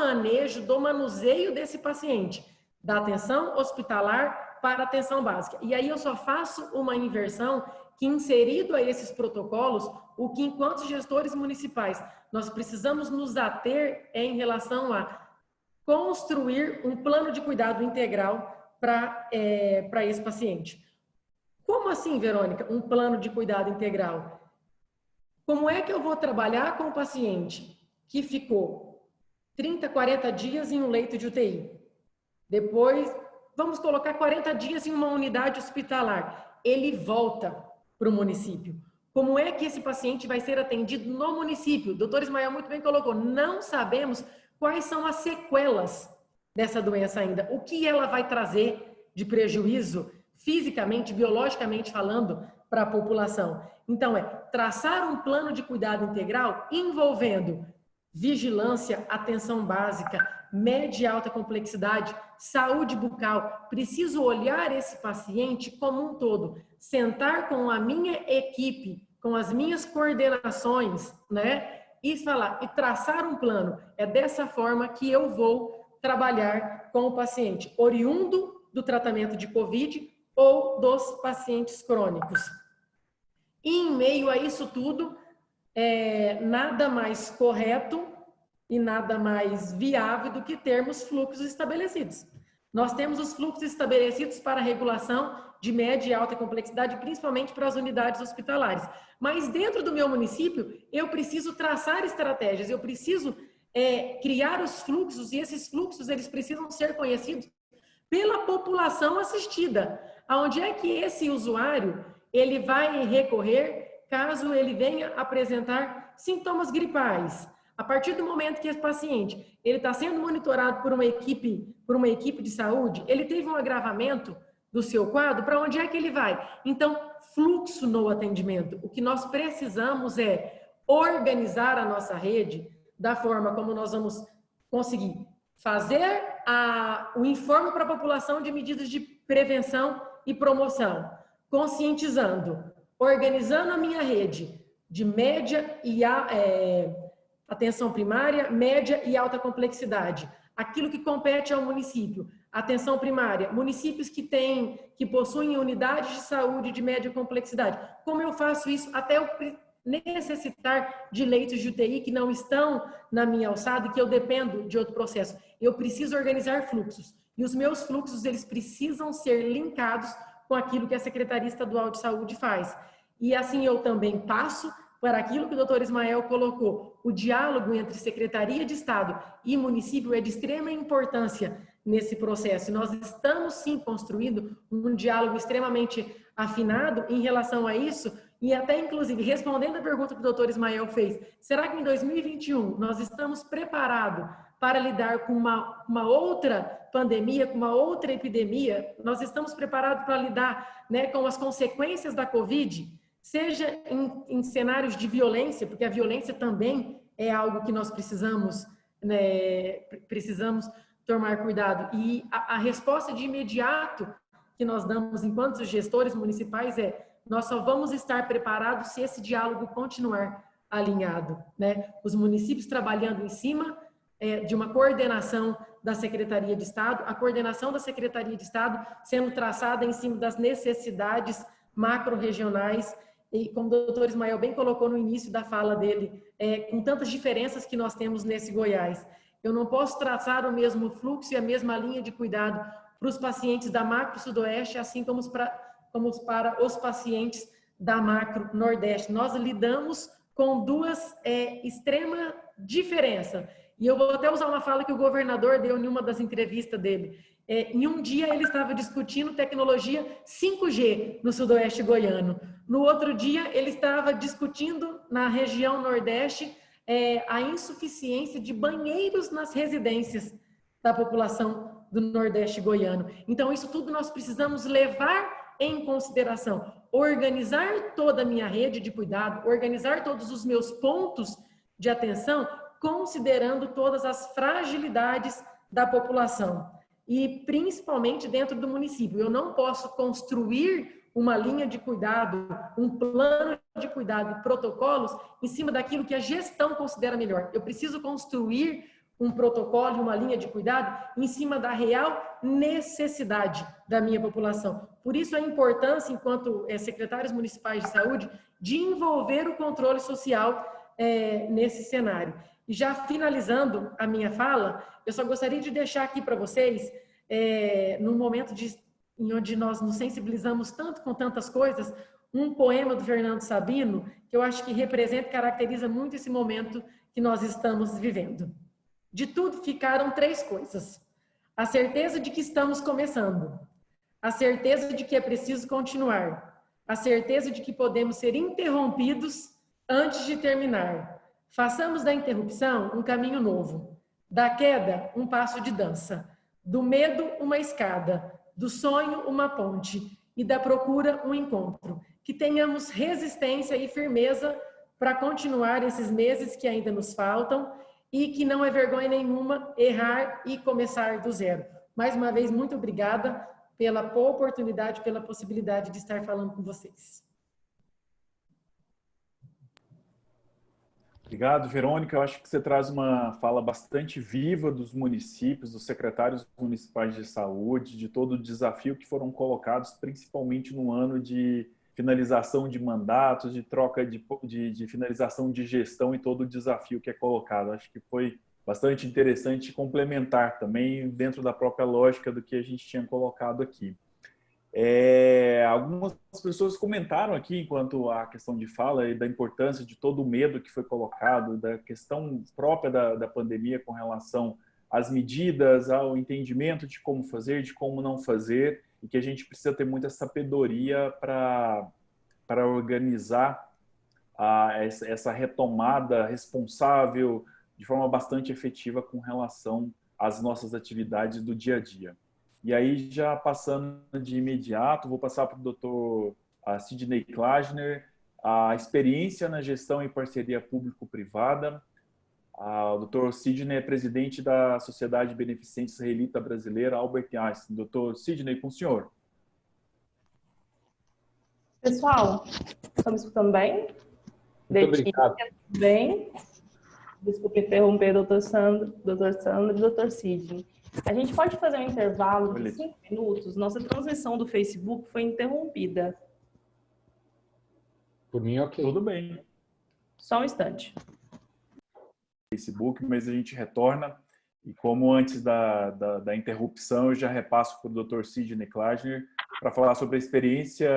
manuseio desse paciente, da atenção hospitalar para a atenção básica. E aí eu só faço uma inversão que, inserido a esses protocolos, o que enquanto gestores municipais nós precisamos nos ater em relação a construir um plano de cuidado integral para esse paciente. Como assim, Verônica, um plano de cuidado integral? Como é que eu vou trabalhar com o paciente que ficou 30, 40 dias em um leito de UTI? Depois, vamos colocar 40 dias em uma unidade hospitalar. Ele volta para o município. Como é que esse paciente vai ser atendido no município? O doutor Ismael muito bem colocou, não sabemos quais são as sequelas dessa doença ainda. O que ela vai trazer de prejuízo, fisicamente, biologicamente falando, para a população. Então, traçar um plano de cuidado integral envolvendo vigilância, atenção básica, média e alta complexidade, saúde bucal. Preciso olhar esse paciente como um todo, sentar com a minha equipe, com as minhas coordenações, né? E falar, e traçar um plano. É dessa forma que eu vou trabalhar com o paciente, oriundo do tratamento de Covid ou dos pacientes crônicos. E em meio a isso tudo, nada mais correto e nada mais viável do que termos fluxos estabelecidos. Nós temos os fluxos estabelecidos para regulação de média e alta complexidade, principalmente para as unidades hospitalares. Mas dentro do meu município, eu preciso traçar estratégias, eu preciso criar os fluxos, e esses fluxos eles precisam ser conhecidos pela população assistida. Aonde é que esse usuário ele vai recorrer caso ele venha apresentar sintomas gripais? A partir do momento que esse paciente ele está sendo monitorado por uma equipe de saúde, ele teve um agravamento do seu quadro, para onde é que ele vai? Então, fluxo no atendimento. O que nós precisamos é organizar a nossa rede da forma como nós vamos conseguir fazer o informe para a população de medidas de prevenção e promoção, conscientizando, organizando a minha rede de média e atenção primária, média e alta complexidade. Aquilo que compete ao município. Atenção primária, municípios que possuem unidades de saúde de média complexidade. Como eu faço isso até eu necessitar de leitos de UTI que não estão na minha alçada e que eu dependo de outro processo? Eu preciso organizar fluxos. E os meus fluxos, eles precisam ser linkados com aquilo que a Secretaria Estadual de Saúde faz. E assim eu também passo para aquilo que o doutor Ismael colocou. O diálogo entre Secretaria de Estado e município é de extrema importância nesse processo. Nós estamos, sim, construindo um diálogo extremamente afinado em relação a isso e até, inclusive, respondendo a pergunta que o doutor Ismael fez, será que em 2021 nós estamos preparados para lidar com uma outra pandemia, com uma outra epidemia? Nós estamos preparados para lidar, né, com as consequências da Covid? Seja em cenários de violência, porque a violência também é algo que nós precisamos, né, tomar cuidado. E a resposta de imediato que nós damos enquanto gestores municipais é: nós só vamos estar preparados se esse diálogo continuar alinhado, né? Os municípios trabalhando em cima de uma coordenação da Secretaria de Estado, a coordenação da Secretaria de Estado sendo traçada em cima das necessidades macro-regionais. E como o doutor Ismael bem colocou no início da fala dele, com tantas diferenças que nós temos nesse Goiás, eu não posso traçar o mesmo fluxo e a mesma linha de cuidado para os pacientes da macro sudoeste, assim como para os pacientes da macro nordeste. Nós lidamos com duas extrema diferença. E eu vou até usar uma fala que o governador deu em uma das entrevistas dele. Em um dia ele estava discutindo tecnologia 5G no sudoeste goiano. No outro dia ele estava discutindo na região nordeste a insuficiência de banheiros nas residências da população do nordeste goiano. Então isso tudo nós precisamos levar em consideração. Organizar toda a minha rede de cuidado, organizar todos os meus pontos de atenção, considerando todas as fragilidades da população. E principalmente dentro do município. Eu não posso construir uma linha de cuidado, um plano de cuidado e protocolos em cima daquilo que a gestão considera melhor. Eu preciso construir um protocolo e uma linha de cuidado em cima da real necessidade da minha população. Por isso a importância, enquanto secretários municipais de saúde, de envolver o controle social nesse cenário. E já finalizando a minha fala, eu só gostaria de deixar aqui para vocês, num momento em onde nós nos sensibilizamos tanto com tantas coisas, um poema do Fernando Sabino, que eu acho que representa e caracteriza muito esse momento que nós estamos vivendo. De tudo ficaram 3 coisas: a certeza de que estamos começando, a certeza de que é preciso continuar, a certeza de que podemos ser interrompidos antes de terminar. Façamos da interrupção um caminho novo, da queda um passo de dança, do medo uma escada, do sonho uma ponte e da procura um encontro. Que tenhamos resistência e firmeza para continuar esses meses que ainda nos faltam e que não é vergonha nenhuma errar e começar do zero. Mais uma vez, muito obrigada pela oportunidade, pela possibilidade de estar falando com vocês. Obrigado, Verônica. Eu acho que você traz uma fala bastante viva dos municípios, dos secretários municipais de saúde, de todo o desafio que foram colocados, principalmente no ano de finalização de mandatos, de troca de finalização de gestão e todo o desafio que é colocado. Acho que foi bastante interessante e complementar também dentro da própria lógica do que a gente tinha colocado aqui. Algumas pessoas comentaram aqui, enquanto a questão de fala, e da importância de todo o medo que foi colocado, da questão própria da pandemia com relação às medidas, ao entendimento de como fazer, de como não fazer, e que a gente precisa ter muita sabedoria para organizar essa retomada responsável de forma bastante efetiva com relação às nossas atividades do dia a dia. E aí, já passando de imediato, vou passar para o doutor Sidney Klajner, a experiência na gestão em parceria público-privada. O doutor Sidney é presidente da Sociedade Beneficente Israelita Brasileira, Albert Einstein. Doutor Sidney, com o senhor. Pessoal, estão me escutando bem? Muito obrigado. Tudo bem? Desculpe interromper, doutor Sandro e doutor Sidney. A gente pode fazer um intervalo de 5 minutos? Nossa transmissão do Facebook foi interrompida. Por mim, ok. Tudo bem. Só um instante. Facebook, mas a gente retorna. E como antes da interrupção, eu já repasso para o Dr. Sidney Klagner para falar sobre a experiência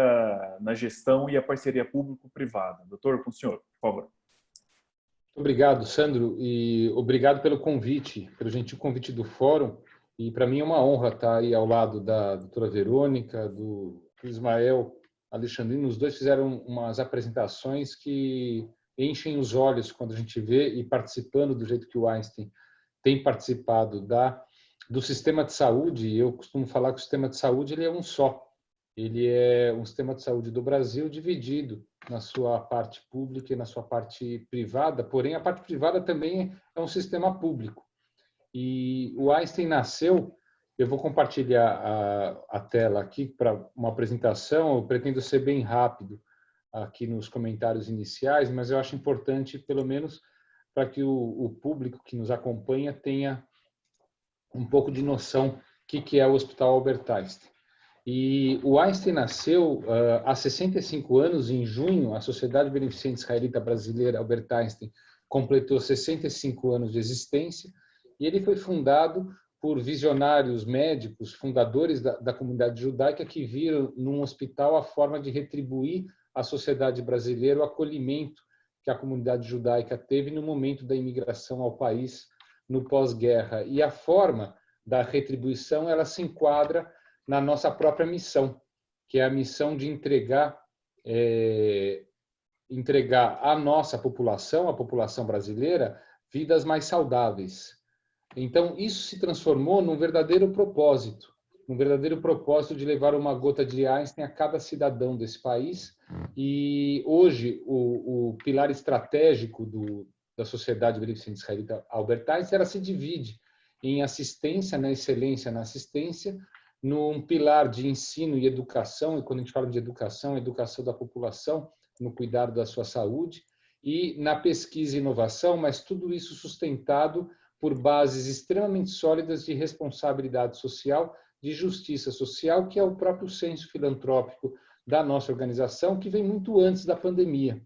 na gestão e a parceria público-privada. Doutor, com o senhor, por favor. Muito obrigado, Sandro, e obrigado pelo convite, pelo gentil convite do Fórum. E para mim é uma honra estar aí ao lado da doutora Verônica, do Ismael Alexandrino. Os dois fizeram umas apresentações que enchem os olhos quando a gente vê, e participando do jeito que o Einstein tem participado do sistema de saúde. Eu costumo falar que o sistema de saúde ele é um só. Ele é um sistema de saúde do Brasil dividido na sua parte pública e na sua parte privada, porém a parte privada também é um sistema público. E o Einstein nasceu, eu vou compartilhar a tela aqui para uma apresentação, eu pretendo ser bem rápido aqui nos comentários iniciais, mas eu acho importante, pelo menos, para que o público que nos acompanha tenha um pouco de noção do que é o Hospital Albert Einstein. E o Einstein nasceu há 65 anos, em junho. A Sociedade Beneficente Israelita Brasileira Albert Einstein completou 65 anos de existência, e ele foi fundado por visionários médicos, fundadores da comunidade judaica, que viram num hospital a forma de retribuir à sociedade brasileira o acolhimento que a comunidade judaica teve no momento da imigração ao país no pós-guerra. E a forma da retribuição ela se enquadra na nossa própria missão, que é a missão de entregar à nossa população, a população brasileira, vidas mais saudáveis. Então, isso se transformou num verdadeiro propósito de levar uma gota de Einstein a cada cidadão desse país. E hoje o pilar estratégico da Sociedade Beneficente Israelita Albert Einstein ela se divide em assistência, na excelência na assistência, num pilar de ensino e educação, e quando a gente fala de educação, educação da população, no cuidado da sua saúde, e na pesquisa e inovação, mas tudo isso sustentado por bases extremamente sólidas de responsabilidade social, de justiça social, que é o próprio senso filantrópico da nossa organização, que vem muito antes da pandemia.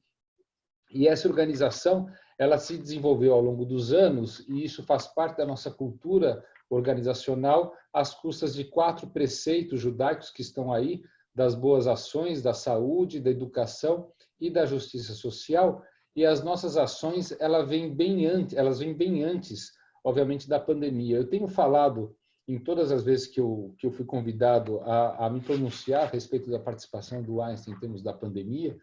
E essa organização, ela se desenvolveu ao longo dos anos, e isso faz parte da nossa cultura organizacional, às custas de 4 preceitos judaicos que estão aí, das boas ações, da saúde, da educação e da justiça social. E as nossas ações, elas vêm bem antes, obviamente, da pandemia. Eu tenho falado, em todas as vezes que eu fui convidado a me pronunciar a respeito da participação do Einstein em termos da pandemia,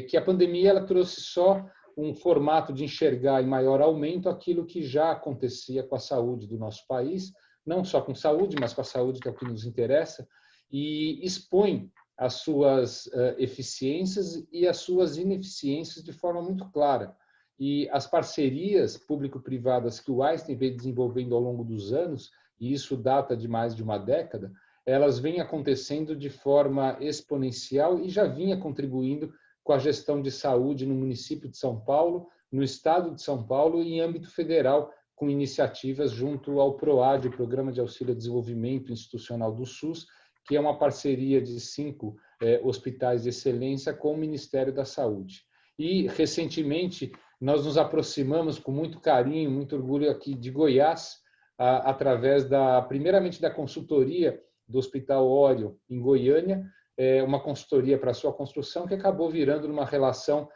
que a pandemia ela trouxe só um formato de enxergar em maior aumento aquilo que já acontecia com a saúde do nosso país, não só com saúde, mas com a saúde, que é o que nos interessa, e expõe as suas eficiências e as suas ineficiências de forma muito clara. E as parcerias público-privadas que o Einstein veio desenvolvendo ao longo dos anos, e isso data de mais de uma década, elas vêm acontecendo de forma exponencial e já vinha contribuindo com a gestão de saúde no município de São Paulo, no estado de São Paulo e em âmbito federal, com iniciativas junto ao PROAD, o Programa de Auxílio ao Desenvolvimento Institucional do SUS, que é uma parceria de 5 hospitais de excelência com o Ministério da Saúde. E, recentemente, nós nos aproximamos com muito carinho, muito orgulho aqui de Goiás, através primeiramente da consultoria do Hospital Orion, em Goiânia, uma consultoria para a sua construção, que acabou virando numa relação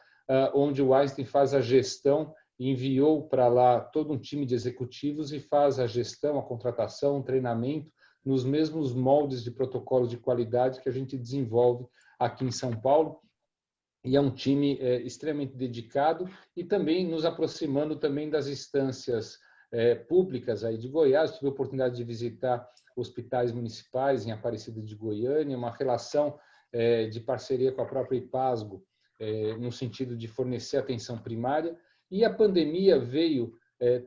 onde o Einstein faz a gestão, enviou para lá todo um time de executivos e faz a gestão, a contratação, o treinamento, nos mesmos moldes de protocolos de qualidade que a gente desenvolve aqui em São Paulo. E é um time extremamente dedicado, e também nos aproximando também das instâncias públicas aí de Goiás. Tive a oportunidade de visitar hospitais municipais em Aparecida de Goiânia, uma relação de parceria com a própria IPASGO, no sentido de fornecer atenção primária. E a pandemia veio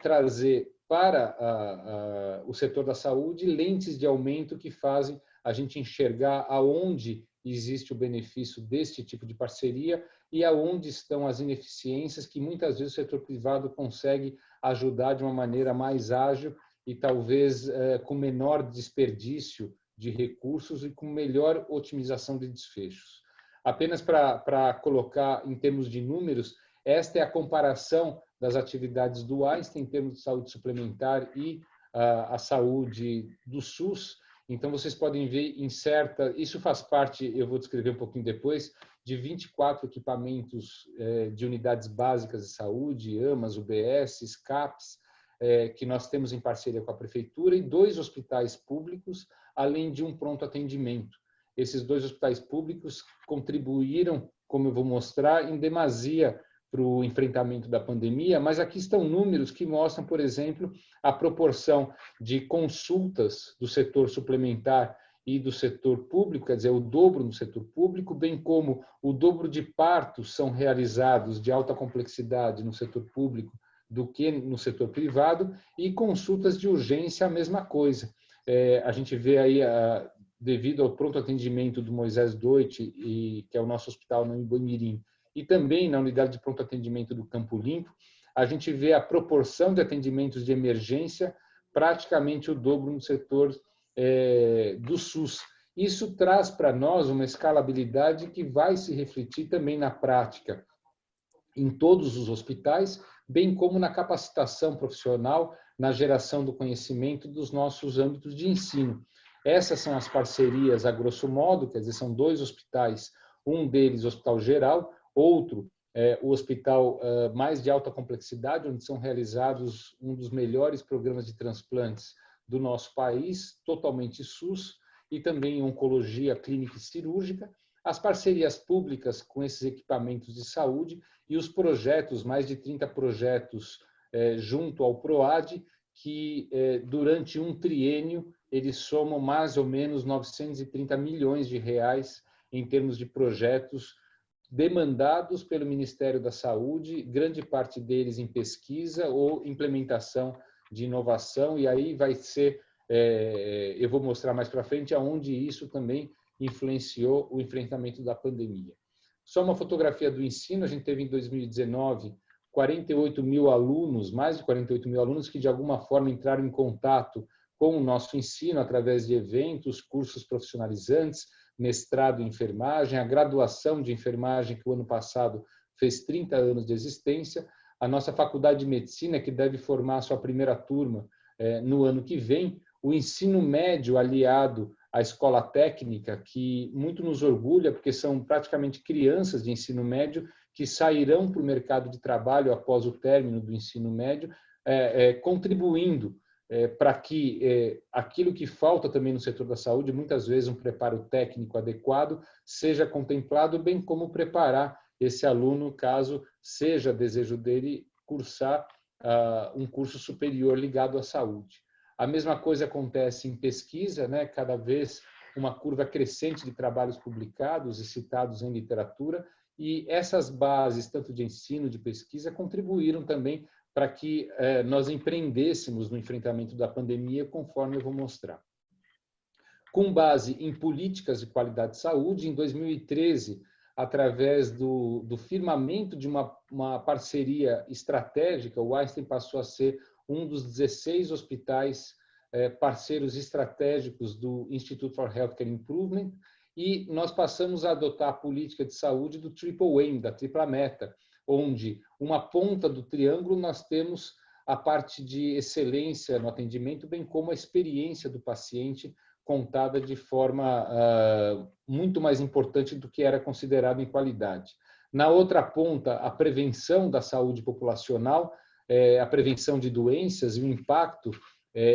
trazer para o setor da saúde lentes de aumento que fazem a gente enxergar aonde existe o benefício deste tipo de parceria e aonde estão as ineficiências que muitas vezes o setor privado consegue ajudar de uma maneira mais ágil e talvez com menor desperdício de recursos e com melhor otimização de desfechos. Apenas para colocar em termos de números, esta é a comparação das atividades do Einstein em termos de saúde suplementar e a saúde do SUS. Então, vocês podem ver isso faz parte, eu vou descrever um pouquinho depois, de 24 equipamentos de unidades básicas de saúde, AMAs, UBS, CAPs, que nós temos em parceria com a prefeitura, e 2 hospitais públicos, além de um pronto atendimento. Esses 2 hospitais públicos contribuíram, como eu vou mostrar, em demasia para o enfrentamento da pandemia, mas aqui estão números que mostram, por exemplo, a proporção de consultas do setor suplementar e do setor público, quer dizer, o dobro no setor público, bem como o dobro de partos são realizados de alta complexidade no setor público do que no setor privado, e consultas de urgência a mesma coisa. A gente vê aí, devido ao pronto atendimento do Moisés Doit, que é o nosso hospital no Boimirim, e também na unidade de pronto atendimento do Campo Limpo, a gente vê a proporção de atendimentos de emergência praticamente o dobro no setor do SUS. Isso traz para nós uma escalabilidade que vai se refletir também na prática em todos os hospitais, bem como na capacitação profissional, na geração do conhecimento dos nossos âmbitos de ensino. Essas são as parcerias, a grosso modo, quer dizer, são 2 hospitais, um deles o Hospital Geral, outro o hospital mais de alta complexidade, onde são realizados um dos melhores programas de transplantes do nosso país, totalmente SUS, e também oncologia clínica e cirúrgica, as parcerias públicas com esses equipamentos de saúde e os projetos, mais de 30 projetos junto ao PROAD, que durante um triênio eles somam mais ou menos 930 milhões de reais em termos de projetos demandados pelo Ministério da Saúde, grande parte deles em pesquisa ou implementação de inovação, e aí vai ser, eu vou mostrar mais para frente, aonde isso também influenciou o enfrentamento da pandemia. Só uma fotografia do ensino, a gente teve em 2019 48 mil alunos, mais de 48 mil alunos que de alguma forma entraram em contato com o nosso ensino através de eventos, cursos profissionalizantes, mestrado em enfermagem, a graduação de enfermagem, que o ano passado fez 30 anos de existência, a nossa faculdade de medicina, que deve formar a sua primeira turma no ano que vem, o ensino médio aliado à escola técnica, que muito nos orgulha, porque são praticamente crianças de ensino médio que sairão para o mercado de trabalho após o término do ensino médio, contribuindo para que aquilo que falta também no setor da saúde, muitas vezes um preparo técnico adequado, seja contemplado, bem como preparar esse aluno, caso seja desejo dele cursar um curso superior ligado à saúde. A mesma coisa acontece em pesquisa, né? Cada vez uma curva crescente de trabalhos publicados e citados em literatura, e essas bases, tanto de ensino, de pesquisa, contribuíram também para que nós empreendêssemos no enfrentamento da pandemia, conforme eu vou mostrar. Com base em políticas de qualidade de saúde, em 2013, através do firmamento de uma parceria estratégica, o Einstein passou a ser um dos 16 hospitais parceiros estratégicos do Institute for Healthcare Improvement, e nós passamos a adotar a política de saúde do Triple Aim, da tripla meta, onde uma ponta do triângulo nós temos a parte de excelência no atendimento, bem como a experiência do paciente contada de forma muito mais importante do que era considerado em qualidade. Na outra ponta, a prevenção da saúde populacional, a prevenção de doenças e o impacto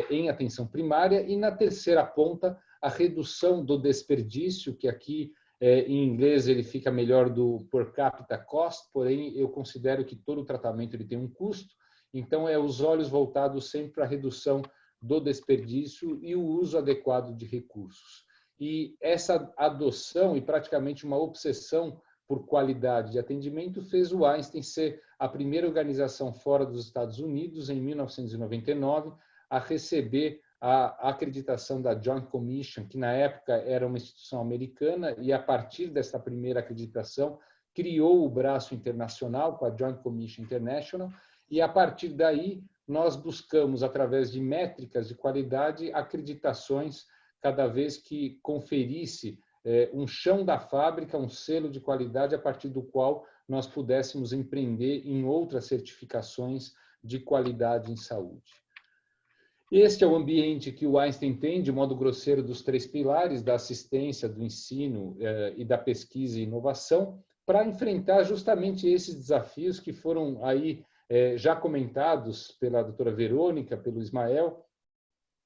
em atenção primária, e na terceira ponta, a redução do desperdício, que aqui em inglês ele fica melhor do per capita cost, porém eu considero que todo tratamento ele tem um custo, então os olhos voltados sempre para a redução do desperdício e o uso adequado de recursos. E essa adoção e praticamente uma obsessão por qualidade de atendimento fez o Einstein ser a primeira organização fora dos Estados Unidos, em 1999, a receber a acreditação da Joint Commission, que na época era uma instituição americana, e a partir dessa primeira acreditação criou o braço internacional com a Joint Commission International, e a partir daí nós buscamos, através de métricas de qualidade, acreditações cada vez que conferisse um chão da fábrica, um selo de qualidade a partir do qual nós pudéssemos empreender em outras certificações de qualidade em saúde. Este é o ambiente que o Einstein tem, de modo grosseiro, dos 3 pilares da assistência, do ensino e da pesquisa e inovação, para enfrentar justamente esses desafios que foram aí já comentados pela doutora Verônica, pelo Ismael,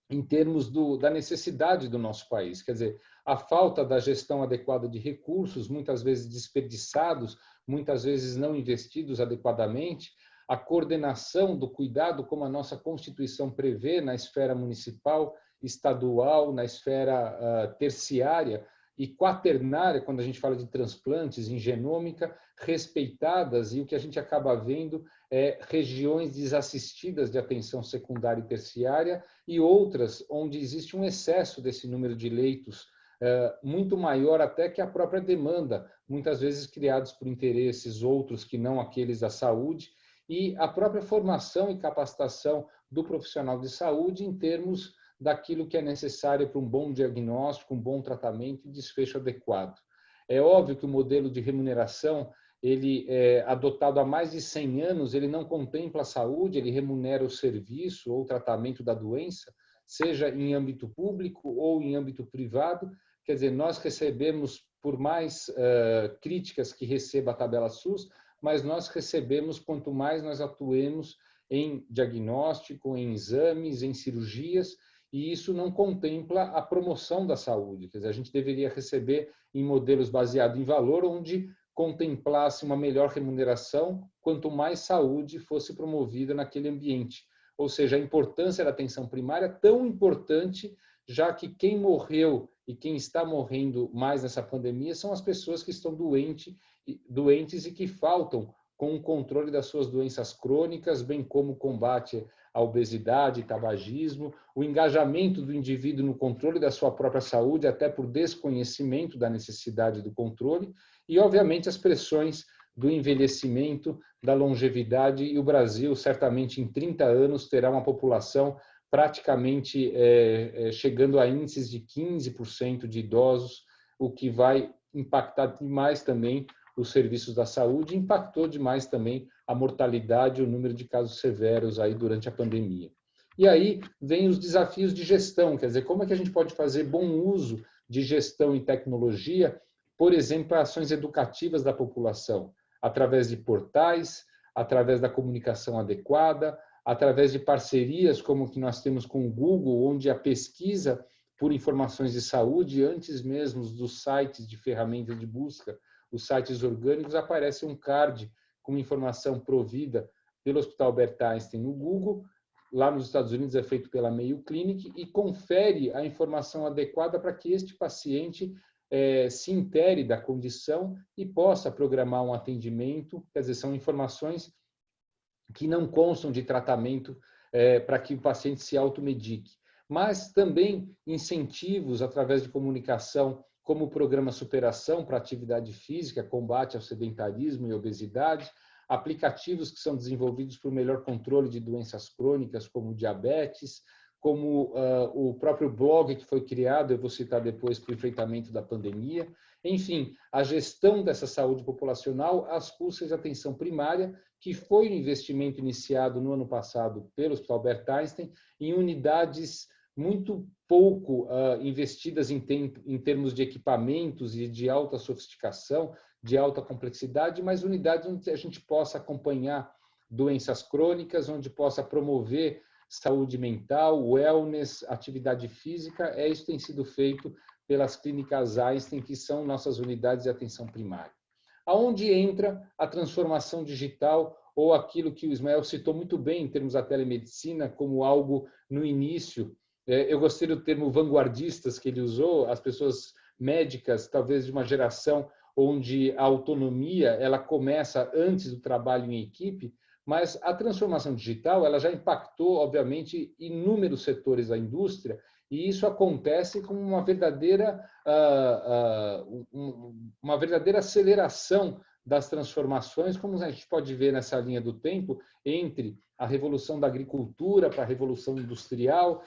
em termos da necessidade do nosso país. Quer dizer, a falta da gestão adequada de recursos, muitas vezes desperdiçados, muitas vezes não investidos adequadamente, a coordenação do cuidado, como a nossa Constituição prevê, na esfera municipal, estadual, na esfera terciária e quaternária, quando a gente fala de transplantes em genômica, respeitadas, e o que a gente acaba vendo é regiões desassistidas de atenção secundária e terciária e outras onde existe um excesso desse número de leitos, muito maior até que a própria demanda, muitas vezes criados por interesses outros que não aqueles da saúde, e a própria formação e capacitação do profissional de saúde em termos daquilo que é necessário para um bom diagnóstico, um bom tratamento e desfecho adequado. É óbvio que o modelo de remuneração, ele é adotado há mais de 100 anos, ele não contempla a saúde, ele remunera o serviço ou o tratamento da doença, seja em âmbito público ou em âmbito privado. Quer dizer, nós recebemos, por mais críticas que receba a tabela SUS, mas nós recebemos quanto mais nós atuemos em diagnóstico, em exames, em cirurgias, e isso não contempla a promoção da saúde. Quer dizer, a gente deveria receber em modelos baseados em valor, onde contemplasse uma melhor remuneração, quanto mais saúde fosse promovida naquele ambiente. Ou seja, a importância da atenção primária é tão importante, já que quem morreu e quem está morrendo mais nessa pandemia são as pessoas que estão doentes e que faltam com o controle das suas doenças crônicas, bem como o combate à obesidade, tabagismo, o engajamento do indivíduo no controle da sua própria saúde, até por desconhecimento da necessidade do controle, e, obviamente, as pressões do envelhecimento, da longevidade, e o Brasil, certamente, em 30 anos, terá uma população praticamente chegando a índices de 15% de idosos, o que vai impactar demais também os serviços da saúde, impactou demais também a mortalidade e o número de casos severos aí durante a pandemia. E aí vem os desafios de gestão, quer dizer, como é que a gente pode fazer bom uso de gestão e tecnologia, por exemplo, para ações educativas da população, através de portais, através da comunicação adequada, através de parcerias como que nós temos com o Google, onde a pesquisa por informações de saúde, antes mesmo dos sites de ferramentas de busca, os sites orgânicos, aparece um card com informação provida pelo Hospital Albert Einstein no Google, lá nos Estados Unidos é feito pela Mayo Clinic, e confere a informação adequada para que este paciente se intere da condição e possa programar um atendimento. Quer dizer, são informações que não constam de tratamento para que o paciente se automedique, mas também incentivos através de comunicação, como o programa Superação para atividade física, combate ao sedentarismo e obesidade, aplicativos que são desenvolvidos para o melhor controle de doenças crônicas, como diabetes, como o próprio blog que foi criado, eu vou citar depois, para o enfrentamento da pandemia. Enfim, a gestão dessa saúde populacional às custas de atenção primária, que foi um investimento iniciado no ano passado pelo Hospital Albert Einstein, em unidades muito pouco investidas em termos de equipamentos e de alta sofisticação, de alta complexidade, mas unidades onde a gente possa acompanhar doenças crônicas, onde possa promover saúde mental, wellness, atividade física. Isso tem sido feito pelas clínicas Einstein, que são nossas unidades de atenção primária. Aonde entra a transformação digital, ou aquilo que o Ismael citou muito bem em termos da telemedicina, como algo no início. Eu gostei do termo vanguardistas que ele usou, as pessoas médicas, talvez de uma geração onde a autonomia ela começa antes do trabalho em equipe, Mas a transformação digital ela já impactou, obviamente, inúmeros setores da indústria, e isso acontece com uma verdadeira aceleração das transformações, como a gente pode ver nessa linha do tempo, entre a revolução da agricultura para a revolução industrial,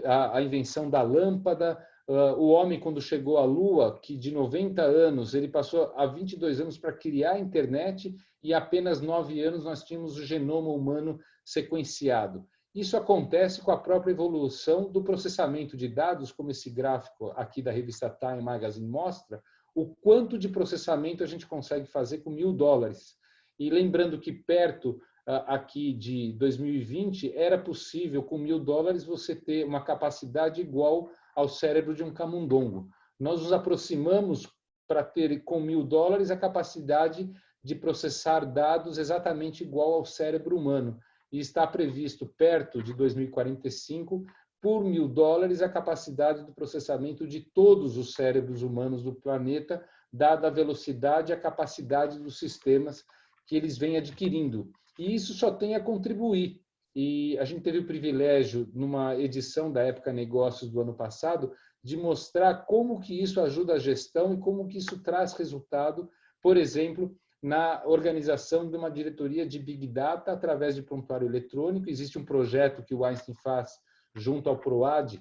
a invenção da lâmpada, o homem, quando chegou à Lua, que de 90 anos, ele passou a 22 anos para criar a internet, e apenas 9 anos nós tínhamos o genoma humano sequenciado. Isso acontece com a própria evolução do processamento de dados, como esse gráfico aqui da revista Time Magazine mostra, o quanto de processamento a gente consegue fazer com $1.000. E lembrando que perto aqui de 2020, era possível com $1.000 você ter uma capacidade igual ao cérebro de um camundongo. Nós nos aproximamos para ter com $1.000 a capacidade de processar dados exatamente igual ao cérebro humano. E está previsto perto de 2045, por $1.000, a capacidade do processamento de todos os cérebros humanos do planeta, dada a velocidade e a capacidade dos sistemas que eles vêm adquirindo. E isso só tem a contribuir. E a gente teve o privilégio, numa edição da Época Negócios do ano passado, de mostrar como que isso ajuda a gestão e como que isso traz resultado, por exemplo, na organização de uma diretoria de Big Data através de prontuário eletrônico. Existe um projeto que o Einstein faz junto ao PROAD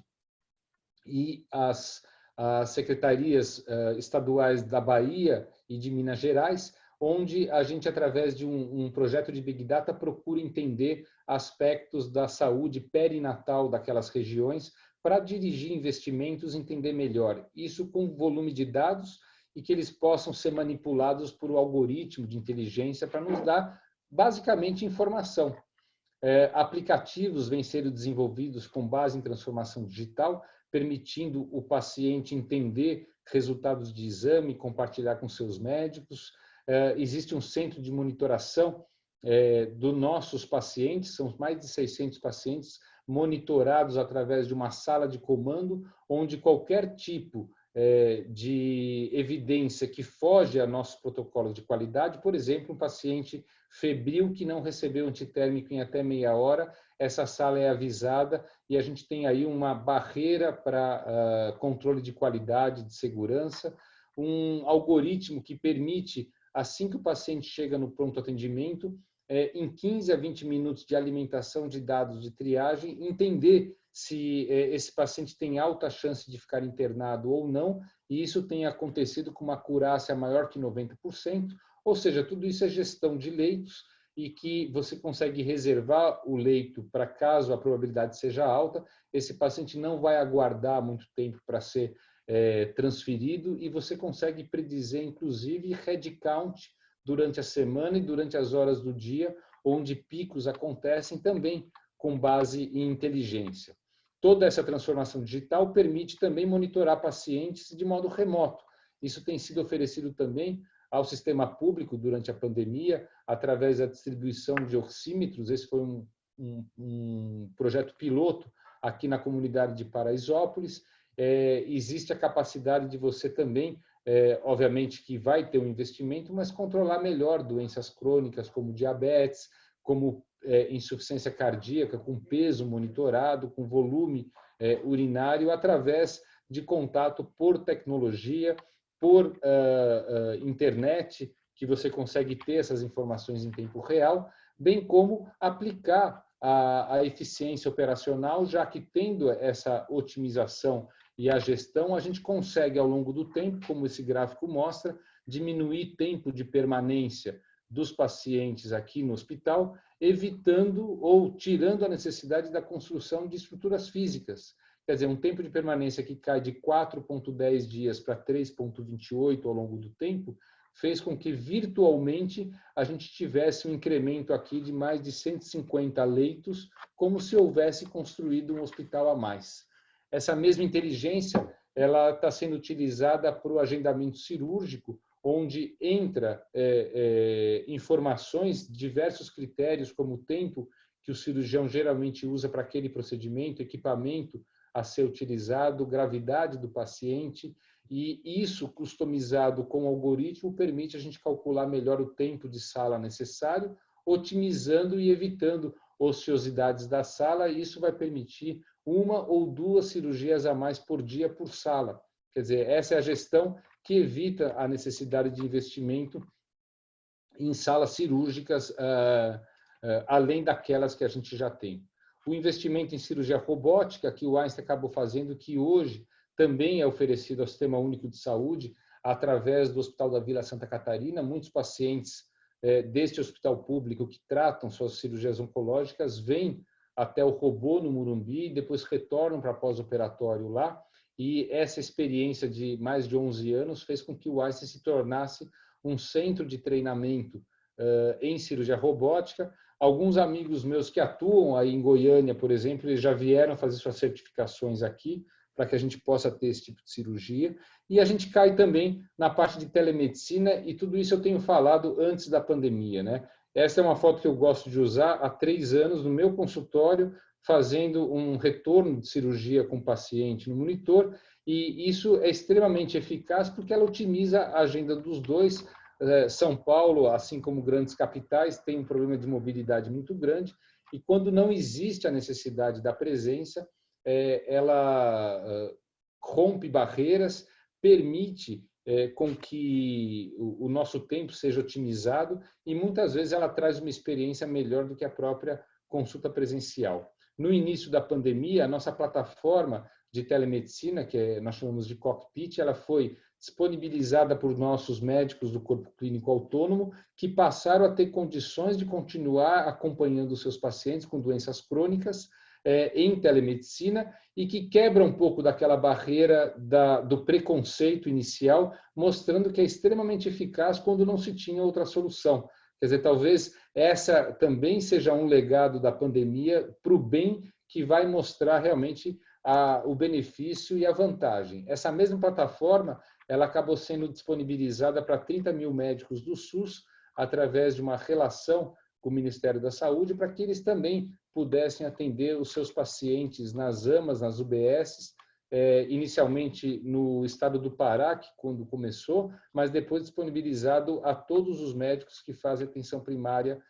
e as secretarias estaduais da Bahia e de Minas Gerais, onde a gente, através de um projeto de Big Data, procura entender aspectos da saúde perinatal daquelas regiões para dirigir investimentos e entender melhor. Isso com volume de dados e que eles possam ser manipulados por um algoritmo de inteligência para nos dar, basicamente, informação. Aplicativos vêm sendo desenvolvidos com base em transformação digital, permitindo o paciente entender resultados de exame, compartilhar com seus médicos. Existe um centro de monitoração dos nossos pacientes, são mais de 600 pacientes monitorados através de uma sala de comando, onde qualquer tipo de evidência que foge a nossos protocolos de qualidade, por exemplo, um paciente febril que não recebeu antitérmico em até meia hora, essa sala é avisada e a gente tem aí uma barreira para controle de qualidade, de segurança, um algoritmo que permite, assim que o paciente chega no pronto atendimento, em 15 a 20 minutos de alimentação de dados de triagem, entender se esse paciente tem alta chance de ficar internado ou não, e isso tem acontecido com uma acurácia maior que 90%, ou seja, tudo isso é gestão de leitos e que você consegue reservar o leito para caso a probabilidade seja alta, esse paciente não vai aguardar muito tempo para ser transferido e você consegue predizer, inclusive, headcount durante a semana e durante as horas do dia, onde picos acontecem também com base em inteligência. Toda essa transformação digital permite também monitorar pacientes de modo remoto. Isso tem sido oferecido também ao sistema público durante a pandemia, através da distribuição de oxímetros. Esse foi um projeto piloto aqui na comunidade de Paraisópolis. Existe a capacidade de você também, obviamente que vai ter um investimento, mas controlar melhor doenças crônicas como diabetes, como insuficiência cardíaca, com peso monitorado, com volume urinário, através de contato por tecnologia, por internet, que você consegue ter essas informações em tempo real, bem como aplicar a eficiência operacional, já que tendo essa otimização e a gestão, a gente consegue, ao longo do tempo, como esse gráfico mostra, diminuir tempo de permanência dos pacientes aqui no hospital, evitando ou tirando a necessidade da construção de estruturas físicas. Quer dizer, um tempo de permanência que cai de 4,10 dias para 3,28 ao longo do tempo, fez com que virtualmente a gente tivesse um incremento aqui de mais de 150 leitos, como se houvesse construído um hospital a mais. Essa mesma inteligência, ela está sendo utilizada para o agendamento cirúrgico, onde entra informações, diversos critérios, como o tempo que o cirurgião geralmente usa para aquele procedimento, equipamento a ser utilizado, gravidade do paciente, e isso, customizado com o algoritmo, permite a gente calcular melhor o tempo de sala necessário, otimizando e evitando ociosidades da sala, e isso vai permitir 1 ou 2 cirurgias a mais por dia por sala. Quer dizer, essa é a gestão que evita a necessidade de investimento em salas cirúrgicas, além daquelas que a gente já tem. O investimento em cirurgia robótica, que o Einstein acabou fazendo, que hoje também é oferecido ao Sistema Único de Saúde, através do Hospital da Vila Santa Catarina. Muitos pacientes deste hospital público que tratam suas cirurgias oncológicas vêm até o robô no Morumbi e depois retornam para pós-operatório lá. E essa experiência de mais de 11 anos fez com que o Einstein se tornasse um centro de treinamento em cirurgia robótica. Alguns amigos meus que atuam aí em Goiânia, por exemplo, eles já vieram fazer suas certificações aqui, para que a gente possa ter esse tipo de cirurgia. E a gente cai também na parte de telemedicina, e tudo isso eu tenho falado antes da pandemia, né? Essa é uma foto que eu gosto de usar há 3 anos no meu consultório, fazendo um retorno de cirurgia com o paciente no monitor, e isso é extremamente eficaz porque ela otimiza a agenda dos dois. São Paulo, assim como grandes capitais, tem um problema de mobilidade muito grande, e quando não existe a necessidade da presença, ela rompe barreiras, permite com que o nosso tempo seja otimizado, e muitas vezes ela traz uma experiência melhor do que a própria consulta presencial. No início da pandemia, a nossa plataforma de telemedicina, que nós chamamos de Cockpit, ela foi disponibilizada por nossos médicos do corpo clínico autônomo, que passaram a ter condições de continuar acompanhando os seus pacientes com doenças crônicas em telemedicina, e que quebra um pouco daquela barreira do preconceito inicial, mostrando que é extremamente eficaz quando não se tinha outra solução. Quer dizer, talvez essa também seja um legado da pandemia para o bem, que vai mostrar realmente o benefício e a vantagem. Essa mesma plataforma, ela acabou sendo disponibilizada para 30 mil médicos do SUS, através de uma relação com o Ministério da Saúde, para que eles também pudessem atender os seus pacientes nas AMAs, nas UBSs, inicialmente no estado do Pará, que quando começou, mas depois disponibilizado a todos os médicos que fazem atenção primária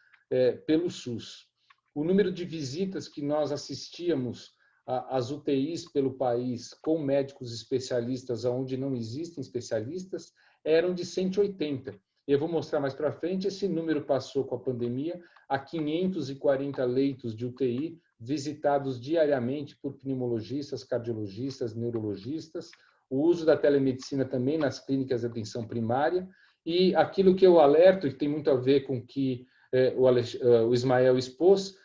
pelo SUS. O número de visitas que nós assistíamos às UTIs pelo país com médicos especialistas, onde não existem especialistas, eram de 180. Eu vou mostrar mais para frente, esse número passou com a pandemia a 540 leitos de UTI visitados diariamente por pneumologistas, cardiologistas, neurologistas, o uso da telemedicina também nas clínicas de atenção primária, e aquilo que eu alerto, e tem muito a ver com o que o Ismael expôs,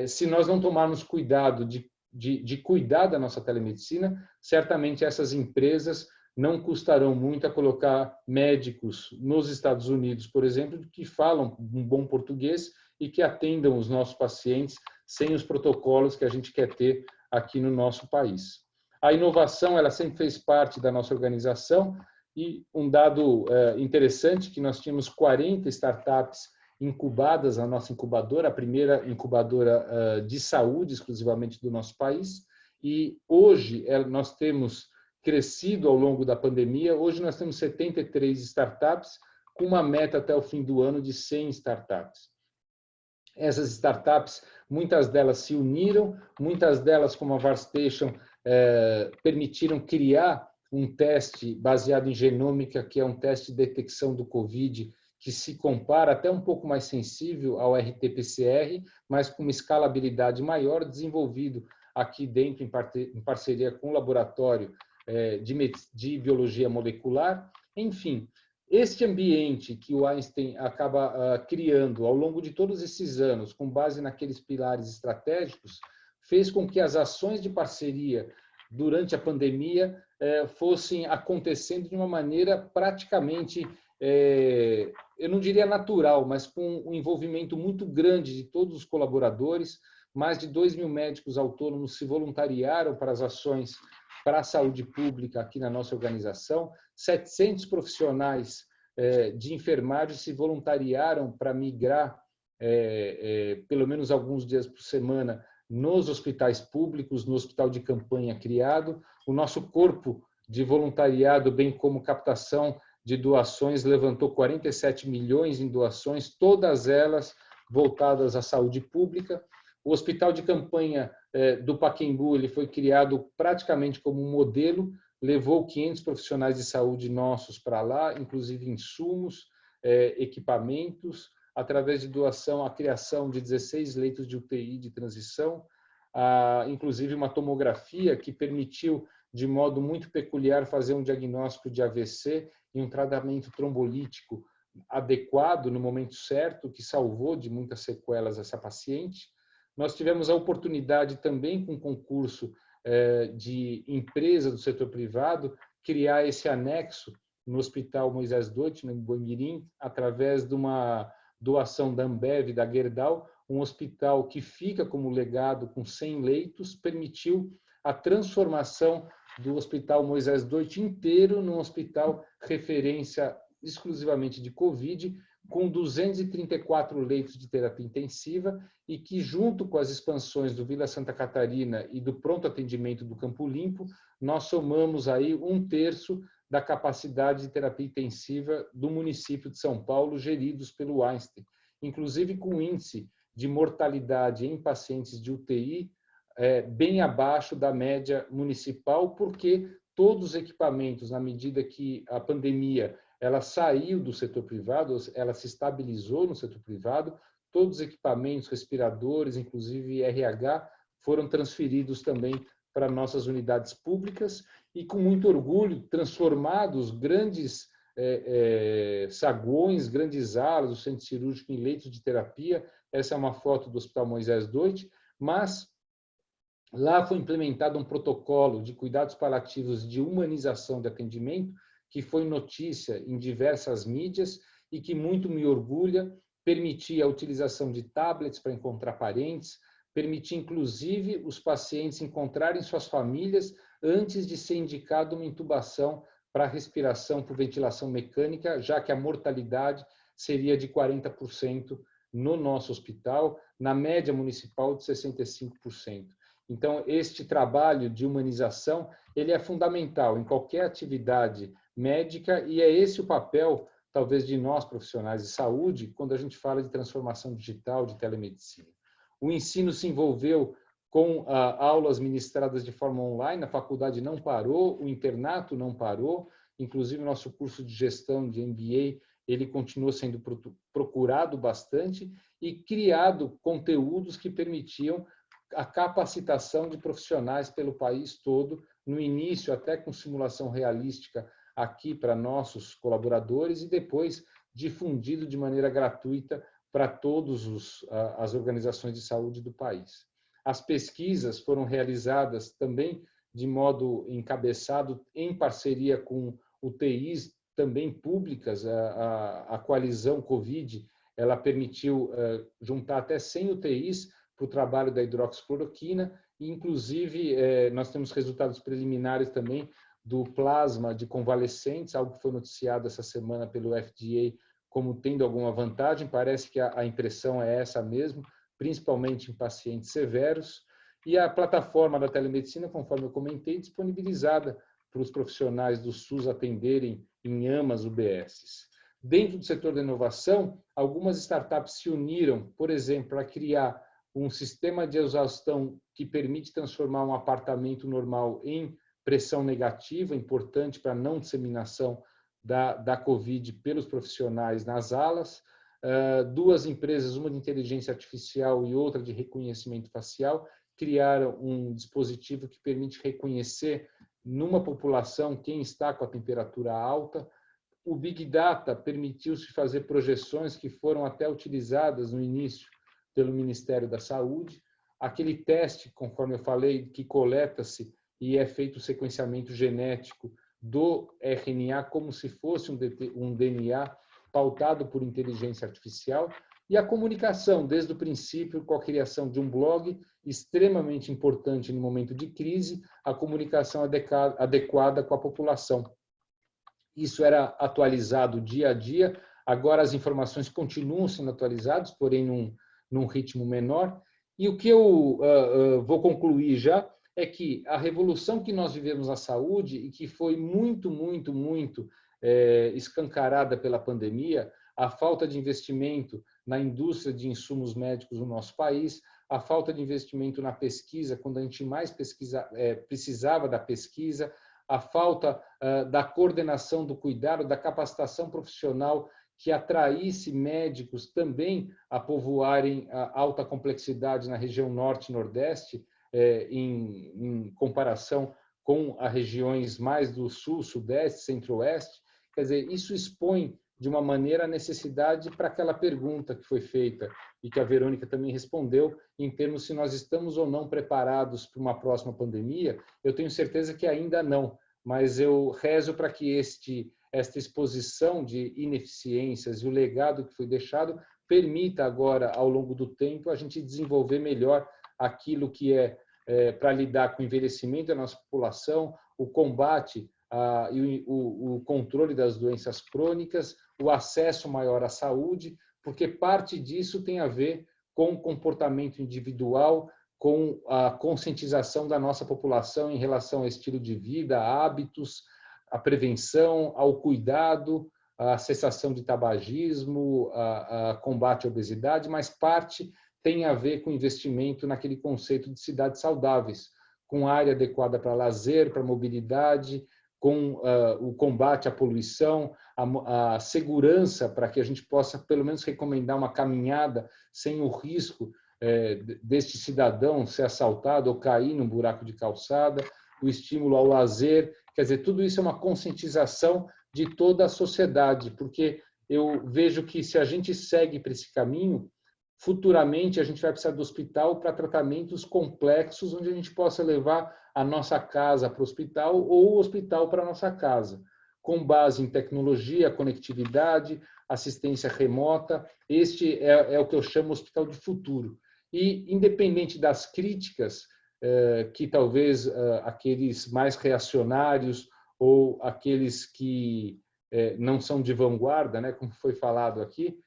se nós não tomarmos cuidado de cuidar da nossa telemedicina, certamente essas empresas não custarão muito a colocar médicos nos Estados Unidos, por exemplo, que falam um bom português e que atendam os nossos pacientes sem os protocolos que a gente quer ter aqui no nosso país. A inovação, ela sempre fez parte da nossa organização, e um dado interessante, que nós tínhamos 40 startups incubadas na nossa incubadora, a primeira incubadora de saúde exclusivamente do nosso país, e hoje nós temos crescido ao longo da pandemia. Hoje nós temos 73 startups, com uma meta até o fim do ano de 100 startups. Essas startups, muitas delas se uniram, muitas delas, como a VarStation, permitiram criar um teste baseado em genômica, que é um teste de detecção do COVID, que se compara até um pouco mais sensível ao RT-PCR, mas com uma escalabilidade maior, desenvolvido aqui dentro em parceria com o laboratório de biologia molecular. Enfim, este ambiente que o Einstein acaba criando ao longo de todos esses anos, com base naqueles pilares estratégicos, fez com que as ações de parceria durante a pandemia fossem acontecendo de uma maneira praticamente, eu não diria natural, mas com um envolvimento muito grande de todos os colaboradores. Mais de 2.000 médicos autônomos se voluntariaram para as ações para a saúde pública aqui na nossa organização, 700 profissionais de enfermagem se voluntariaram para migrar, pelo menos alguns dias por semana, nos hospitais públicos, no hospital de campanha criado. O nosso corpo de voluntariado, bem como captação de doações, levantou 47 milhões em doações, todas elas voltadas à saúde pública. O hospital de campanha do Pacaembu ele foi criado praticamente como um modelo, levou 500 profissionais de saúde nossos para lá, inclusive insumos, equipamentos, através de doação, a criação de 16 leitos de UTI de transição, inclusive uma tomografia que permitiu, de modo muito peculiar, fazer um diagnóstico de AVC e um tratamento trombolítico adequado no momento certo, que salvou de muitas sequelas essa paciente. Nós tivemos a oportunidade também, com concurso de empresa do setor privado, criar esse anexo no Hospital Moisés Deutsch, no Boimirim, através de uma doação da Ambev, da Gerdau, um hospital que fica como legado com 100 leitos, permitiu a transformação do Hospital Moisés Deutsch inteiro num hospital referência exclusivamente de Covid, com 234 leitos de terapia intensiva e que, junto com as expansões do Vila Santa Catarina e do pronto atendimento do Campo Limpo, nós somamos aí 1/3 da capacidade de terapia intensiva do município de São Paulo, geridos pelo Einstein, inclusive com índice de mortalidade em pacientes de UTI bem abaixo da média municipal, porque todos os equipamentos, na medida que a pandemia ela saiu do setor privado, ela se estabilizou no setor privado, todos os equipamentos, respiradores, inclusive RH, foram transferidos também para nossas unidades públicas e, com muito orgulho, transformados grandes saguões, grandes alas do centro cirúrgico em leitos de terapia. Essa é uma foto do Hospital Moisés Deutsch, mas lá foi implementado um protocolo de cuidados paliativos de humanização de atendimento, que foi notícia em diversas mídias e que muito me orgulha, permitia a utilização de tablets para encontrar parentes, permitia inclusive os pacientes encontrarem suas famílias antes de ser indicada uma intubação para respiração por ventilação mecânica, já que a mortalidade seria de 40% no nosso hospital, na média municipal de 65%. Então, este trabalho de humanização, ele é fundamental em qualquer atividade médica e é esse o papel, talvez, de nós, profissionais de saúde, quando a gente fala de transformação digital, de telemedicina. O ensino se envolveu com aulas ministradas de forma online, a faculdade não parou, o internato não parou, inclusive o nosso curso de gestão de MBA, ele continuou sendo procurado bastante e criado conteúdos que permitiam a capacitação de profissionais pelo país todo, no início até com simulação realística aqui para nossos colaboradores e depois difundido de maneira gratuita para todas as organizações de saúde do país. As pesquisas foram realizadas também de modo encabeçado em parceria com UTIs também públicas. A coalizão Covid, ela permitiu juntar até 100 UTIs para o trabalho da hidroxicloroquina e, inclusive, nós temos resultados preliminares também do plasma de convalescentes, algo que foi noticiado essa semana pelo FDA como tendo alguma vantagem. Parece que a impressão é essa mesmo, principalmente em pacientes severos. E a plataforma da telemedicina, conforme eu comentei, disponibilizada para os profissionais do SUS atenderem em ambas UBSs. Dentro do setor da inovação, algumas startups se uniram, por exemplo, para criar um sistema de exaustão que permite transformar um apartamento normal em pressão negativa, importante para a não disseminação da Covid pelos profissionais nas alas. Duas empresas, uma de inteligência artificial e outra de reconhecimento facial, criaram um dispositivo que permite reconhecer numa população quem está com a temperatura alta. O Big Data permitiu-se fazer projeções que foram até utilizadas no início pelo Ministério da Saúde. Aquele teste, conforme eu falei, que coleta-se e é feito o sequenciamento genético do RNA como se fosse um DNA pautado por inteligência artificial. E a comunicação, desde o princípio, com a criação de um blog, extremamente importante no momento de crise, a comunicação adequada com a população. Isso era atualizado dia a dia, agora as informações continuam sendo atualizadas, porém num ritmo menor. E o que eu vou concluir já é que a revolução que nós vivemos na saúde e que foi muito escancarada pela pandemia, a falta de investimento na indústria de insumos médicos no nosso país, a falta de investimento na pesquisa, quando a gente mais precisava da pesquisa, a falta da coordenação do cuidado, da capacitação profissional que atraísse médicos também a povoarem a alta complexidade na região norte e nordeste, em comparação com as regiões mais do sul, sudeste, centro-oeste. Quer dizer, isso expõe de uma maneira a necessidade para aquela pergunta que foi feita e que a Verônica também respondeu, em termos se nós estamos ou não preparados para uma próxima pandemia. Eu tenho certeza que ainda não, mas eu rezo para que esta exposição de ineficiências e o legado que foi deixado permita agora, ao longo do tempo, a gente desenvolver melhor aquilo que para lidar com o envelhecimento da nossa população, o combate e o controle das doenças crônicas, o acesso maior à saúde, porque parte disso tem a ver com o comportamento individual, com a conscientização da nossa população em relação ao estilo de vida, a hábitos, a prevenção, ao cuidado, a cessação de tabagismo, a combate à obesidade, mas parte tem a ver com investimento naquele conceito de cidades saudáveis, com área adequada para lazer, para mobilidade, com o combate à poluição, a segurança para que a gente possa, pelo menos, recomendar uma caminhada sem o risco deste cidadão ser assaltado ou cair num buraco de calçada, o estímulo ao lazer. Quer dizer, tudo isso é uma conscientização de toda a sociedade, porque eu vejo que se a gente segue para esse caminho, futuramente a gente vai precisar do hospital para tratamentos complexos, onde a gente possa levar a nossa casa para o hospital ou o hospital para a nossa casa, com base em tecnologia, conectividade, assistência remota. Este é o que eu chamo de hospital de futuro. E, independente das críticas que talvez aqueles mais reacionários ou aqueles que não são de vanguarda, né, como foi falado aqui,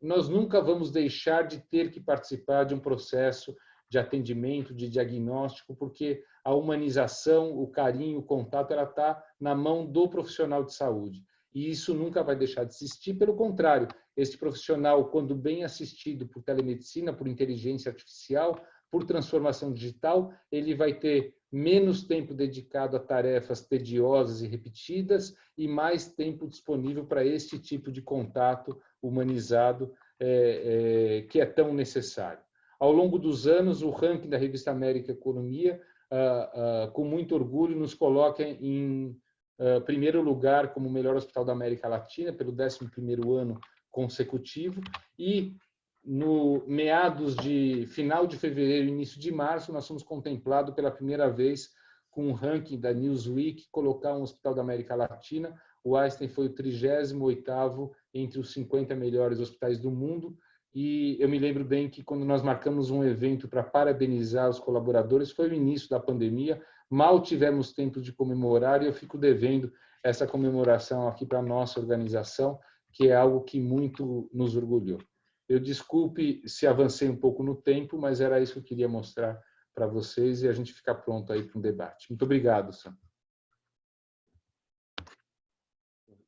nós nunca vamos deixar de ter que participar de um processo de atendimento, de diagnóstico, porque a humanização, o carinho, o contato, ela está na mão do profissional de saúde. E isso nunca vai deixar de existir, pelo contrário, este profissional, quando bem assistido por telemedicina, por inteligência artificial, por transformação digital, ele vai ter menos tempo dedicado a tarefas tediosas e repetidas e mais tempo disponível para este tipo de contato humanizado que é tão necessário. Ao longo dos anos, o ranking da revista América Economia, com muito orgulho, nos coloca em primeiro lugar como o melhor hospital da América Latina, pelo 11º ano consecutivo, e no final de fevereiro, início de março, nós fomos contemplados pela primeira vez com um ranking da Newsweek, colocar um hospital da América Latina. O Einstein foi o 38º entre os 50 melhores hospitais do mundo, e eu me lembro bem que quando nós marcamos um evento para parabenizar os colaboradores, foi o início da pandemia, mal tivemos tempo de comemorar, e eu fico devendo essa comemoração aqui para a nossa organização, que é algo que muito nos orgulhou. Eu desculpe se avancei um pouco no tempo, mas era isso que eu queria mostrar para vocês e a gente fica pronto aí para um debate. Muito obrigado, Sam.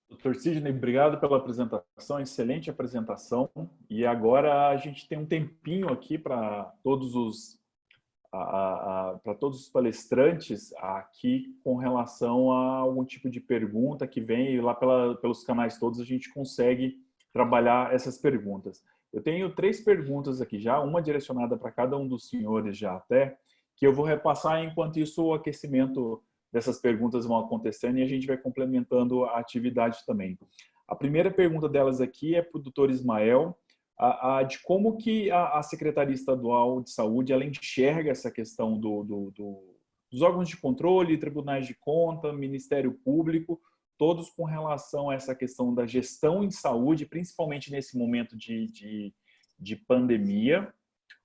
Dr. Sidney, obrigado pela apresentação, excelente apresentação. E agora a gente tem um tempinho aqui para todos os palestrantes aqui com relação a algum tipo de pergunta que vem, e lá pelos canais todos a gente consegue trabalhar essas perguntas. Eu tenho 3 perguntas aqui já, uma direcionada para cada um dos senhores já até, que eu vou repassar enquanto isso o aquecimento dessas perguntas vão acontecendo e a gente vai complementando a atividade também. A primeira pergunta delas aqui é para o Dr. Ismael, de como que a Secretaria Estadual de Saúde ela enxerga essa questão dos órgãos de controle, tribunais de conta, Ministério Público, todos com relação a essa questão da gestão em saúde, principalmente nesse momento de pandemia.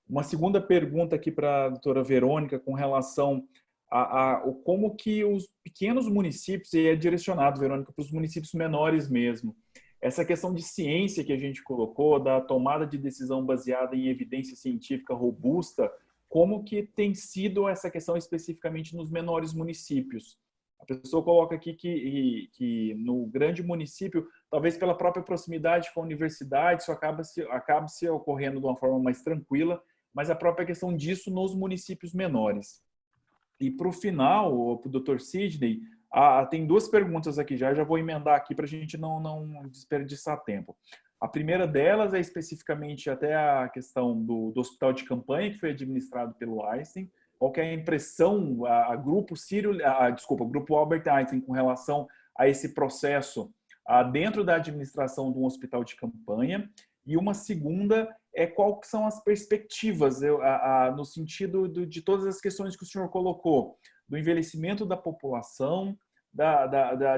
Uma segunda pergunta aqui para a doutora Verônica com relação a como que os pequenos municípios, e é direcionado, Verônica, para os municípios menores mesmo, essa questão de ciência que a gente colocou, da tomada de decisão baseada em evidência científica robusta, como que tem sido essa questão especificamente nos menores municípios? A pessoa coloca aqui que no grande município, talvez pela própria proximidade com a universidade, isso acabe se ocorrendo de uma forma mais tranquila, mas a própria questão disso nos municípios menores. E para o final, para o Dr. Sidney, tem duas perguntas aqui já vou emendar aqui para a gente não desperdiçar tempo. A primeira delas é especificamente até a questão do hospital de campanha que foi administrado pelo Einstein. Qual que é a impressão, Grupo Albert Einstein com relação a esse processo dentro da administração de um hospital de campanha? E uma segunda é quais são as perspectivas no sentido de todas as questões que o senhor colocou, do envelhecimento da população,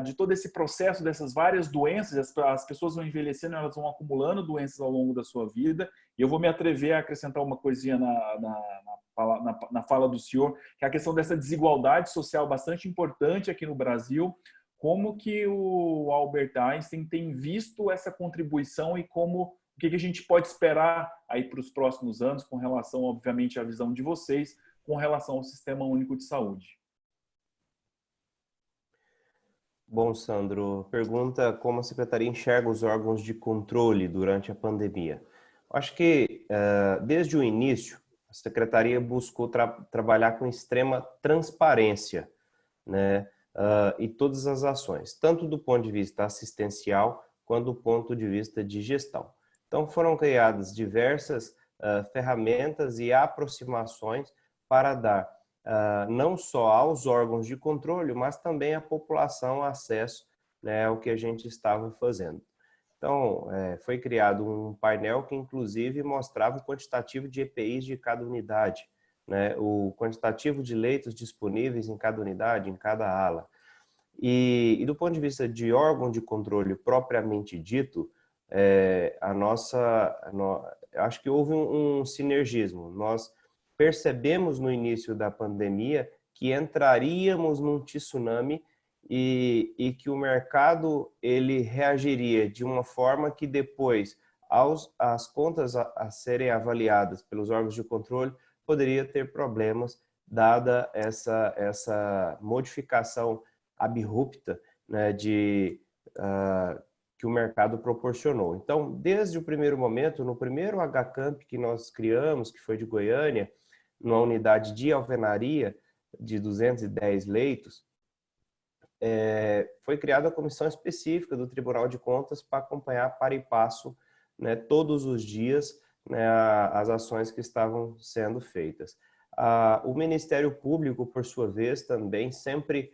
de todo esse processo dessas várias doenças, as pessoas vão envelhecendo, elas vão acumulando doenças ao longo da sua vida, e eu vou me atrever a acrescentar uma coisinha na fala do senhor, que é a questão dessa desigualdade social bastante importante aqui no Brasil, como que o Albert Einstein tem visto essa contribuição e o que a gente pode esperar aí para os próximos anos com relação, obviamente, à visão de vocês, com relação ao Sistema Único de Saúde. Bom, Sandro, pergunta como a Secretaria enxerga os órgãos de controle durante a pandemia. Acho que, desde o início, a Secretaria buscou trabalhar com extrema transparência, né, e todas as ações, tanto do ponto de vista assistencial, quanto do ponto de vista de gestão. Então, foram criadas diversas ferramentas e aproximações para dar não só aos órgãos de controle, mas também à população acesso, né, ao que a gente estava fazendo. Então, foi criado um painel que, inclusive, mostrava o quantitativo de EPIs de cada unidade, né, o quantitativo de leitos disponíveis em cada unidade, em cada ala. E do ponto de vista de órgão de controle propriamente dito, acho que houve um sinergismo. Nós percebemos no início da pandemia que entraríamos num tsunami e que o mercado ele reagiria de uma forma que depois, as contas a serem avaliadas pelos órgãos de controle, poderia ter problemas, dada essa modificação abrupta, né, que o mercado proporcionou. Então, desde o primeiro momento, no primeiro HCamp que nós criamos, que foi de Goiânia, numa unidade de alvenaria de 210 leitos, foi criada a comissão específica do Tribunal de Contas para acompanhar para e passo, né, todos os dias, né, as ações que estavam sendo feitas. O Ministério Público, por sua vez, também sempre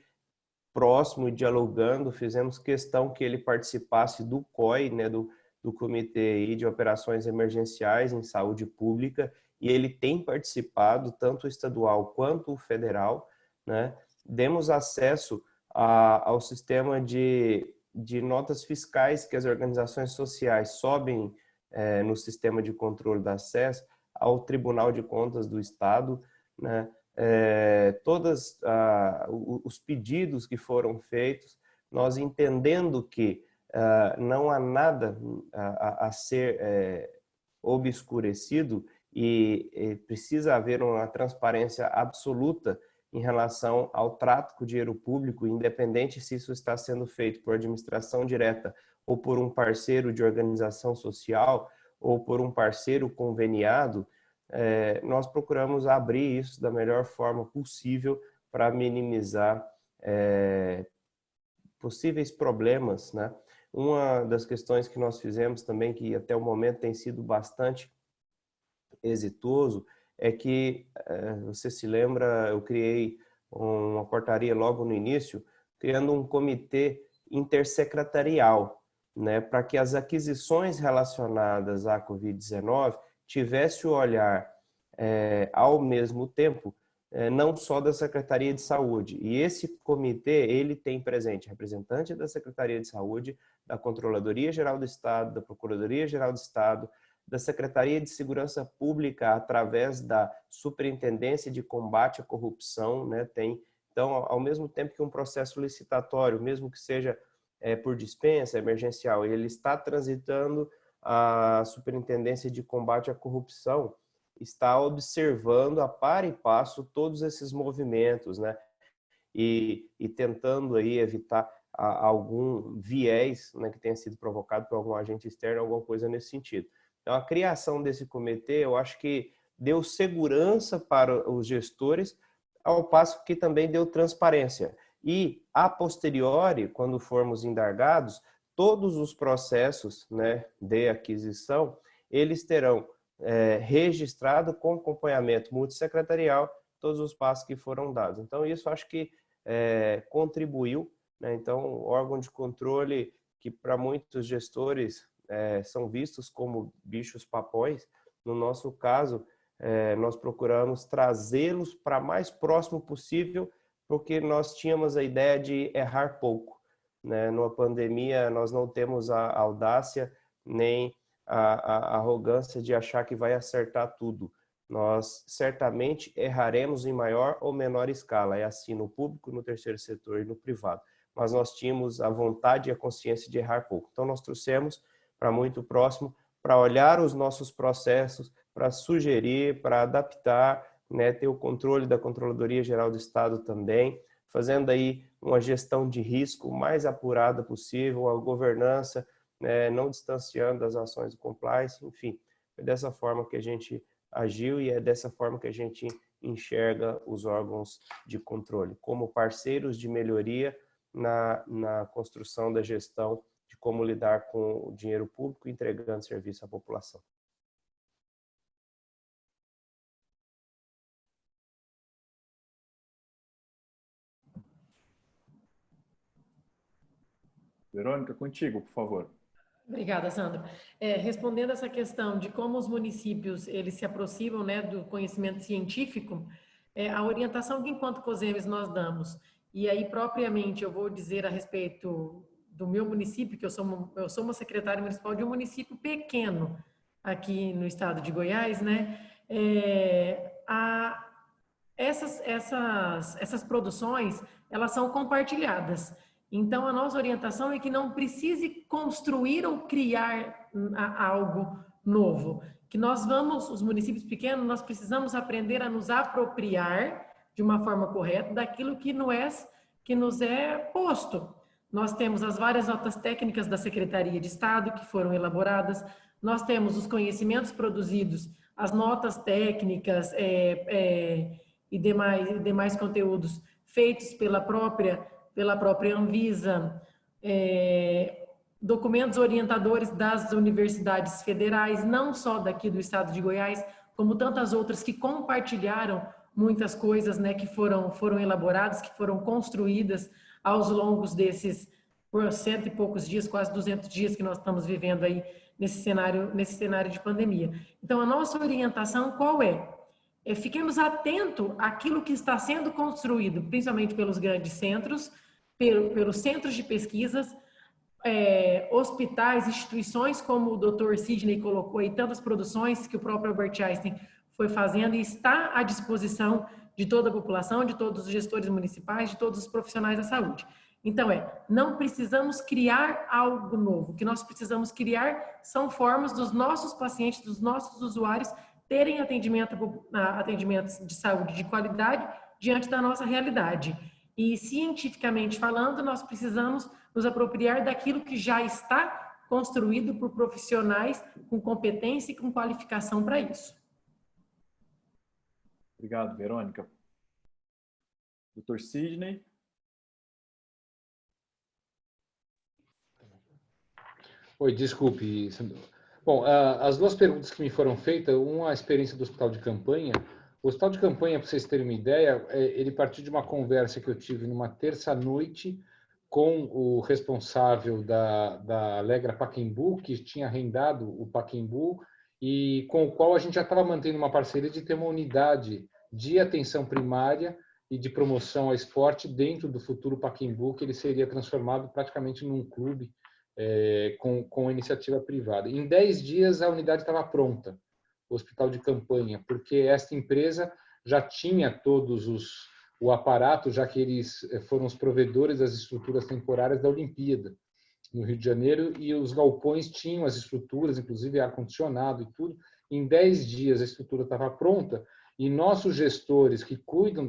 próximo e dialogando, fizemos questão que ele participasse do COI, né, do Comitê de Operações Emergenciais em Saúde Pública, e ele tem participado, tanto o estadual quanto o federal, né? Demos acesso ao sistema de notas fiscais que as organizações sociais sobem no sistema de controle da acesso ao Tribunal de Contas do Estado, né? Todos os pedidos que foram feitos, nós entendendo que não há nada a ser obscurecido e precisa haver uma transparência absoluta em relação ao trato com o dinheiro público, independente se isso está sendo feito por administração direta ou por um parceiro de organização social ou por um parceiro conveniado. Nós procuramos abrir isso da melhor forma possível para minimizar possíveis problemas, né? Uma das questões que nós fizemos também, que até o momento tem sido bastante exitoso, é que, você se lembra, eu criei uma portaria logo no início, criando um comitê intersecretarial, né, para que as aquisições relacionadas à Covid-19 tivesse o olhar ao mesmo tempo, não só da Secretaria de Saúde. E esse comitê, ele tem presente representante da Secretaria de Saúde, da Controladoria Geral do Estado, da Procuradoria Geral do Estado, da Secretaria de Segurança Pública, através da Superintendência de Combate à Corrupção, né, tem. Então, ao mesmo tempo que um processo licitatório, mesmo que seja por dispensa, emergencial, ele está transitando, a Superintendência de Combate à Corrupção está observando a par e passo todos esses movimentos, né? e tentando aí evitar algum viés, né, que tenha sido provocado por algum agente externo, alguma coisa nesse sentido. Então, a criação desse comitê, eu acho que deu segurança para os gestores, ao passo que também deu transparência. E, a posteriori, quando formos indagados, todos os processos, né, de aquisição, eles terão registrado com acompanhamento multissecretarial todos os passos que foram dados. Então, isso acho que contribuiu, né? Então, o órgão de controle, que para muitos gestores são vistos como bichos papões, no nosso caso, nós procuramos trazê-los para mais próximo possível, porque nós tínhamos a ideia de errar pouco, né? Numa pandemia, nós não temos a audácia nem a arrogância de achar que vai acertar tudo. Nós certamente erraremos em maior ou menor escala, é assim no público, no terceiro setor e no privado. Mas nós tínhamos a vontade e a consciência de errar pouco. Então, nós trouxemos para muito próximo, para olhar os nossos processos, para sugerir, para adaptar, né, ter o controle da Controladoria Geral do Estado também, fazendo aí uma gestão de risco mais apurada possível, a governança, né, não distanciando as ações do compliance, enfim, é dessa forma que a gente agiu e é dessa forma que a gente enxerga os órgãos de controle, como parceiros de melhoria na construção da gestão de como lidar com o dinheiro público entregando serviço à população. Verônica, contigo, por favor. Obrigada, Sandro. Respondendo essa questão de como os municípios eles se aproximam, né, do conhecimento científico, a orientação que enquanto COSEMES nós damos, e aí propriamente eu vou dizer a respeito do meu município, que eu sou uma secretária municipal de um município pequeno aqui no estado de Goiás, né? Essas produções, elas são compartilhadas. Então, a nossa orientação é que não precise construir ou criar algo novo. Que nós vamos, os municípios pequenos, nós precisamos aprender a nos apropriar de uma forma correta daquilo que nos é posto. Nós temos as várias notas técnicas da Secretaria de Estado que foram elaboradas, nós temos os conhecimentos produzidos, as notas técnicas e demais conteúdos feitos pela própria Anvisa, documentos orientadores das universidades federais, não só daqui do estado de Goiás, como tantas outras que compartilharam muitas coisas, né, que foram elaboradas, que foram construídas aos longos desses por 100 e poucos dias, quase 200 dias que nós estamos vivendo aí nesse cenário de pandemia. Então, a nossa orientação qual é? Fiquemos atentos àquilo que está sendo construído, principalmente pelos grandes centros, pelos centros de pesquisas, hospitais, instituições, como o Dr. Sidney colocou aí, tantas produções que o próprio Albert Einstein foi fazendo e está à disposição de toda a população, de todos os gestores municipais, de todos os profissionais da saúde. Então, não precisamos criar algo novo. O que nós precisamos criar são formas dos nossos pacientes, dos nossos usuários, terem atendimentos de saúde de qualidade diante da nossa realidade. E, cientificamente falando, nós precisamos nos apropriar daquilo que já está construído por profissionais com competência e com qualificação para isso. Obrigado, Verônica. Dr. Sidney. Oi, desculpe. Bom, as duas perguntas que me foram feitas, uma a experiência do hospital de campanha. O hospital de campanha, para vocês terem uma ideia, ele partiu de uma conversa que eu tive numa terça-noite com o responsável da Alegra Pacaembu, que tinha arrendado o Pacaembu, e com o qual a gente já estava mantendo uma parceria de ter uma unidade de atenção primária e de promoção ao esporte dentro do futuro Pacaembu, que ele seria transformado praticamente num clube com iniciativa privada. Em 10 dias, a unidade estava pronta, o hospital de campanha, porque esta empresa já tinha o aparato, já que eles foram os provedores das estruturas temporárias da Olimpíada, no Rio de Janeiro, e os galpões tinham as estruturas, inclusive ar-condicionado e tudo. Em 10 dias, a estrutura estava pronta, E nossos gestores que cuidam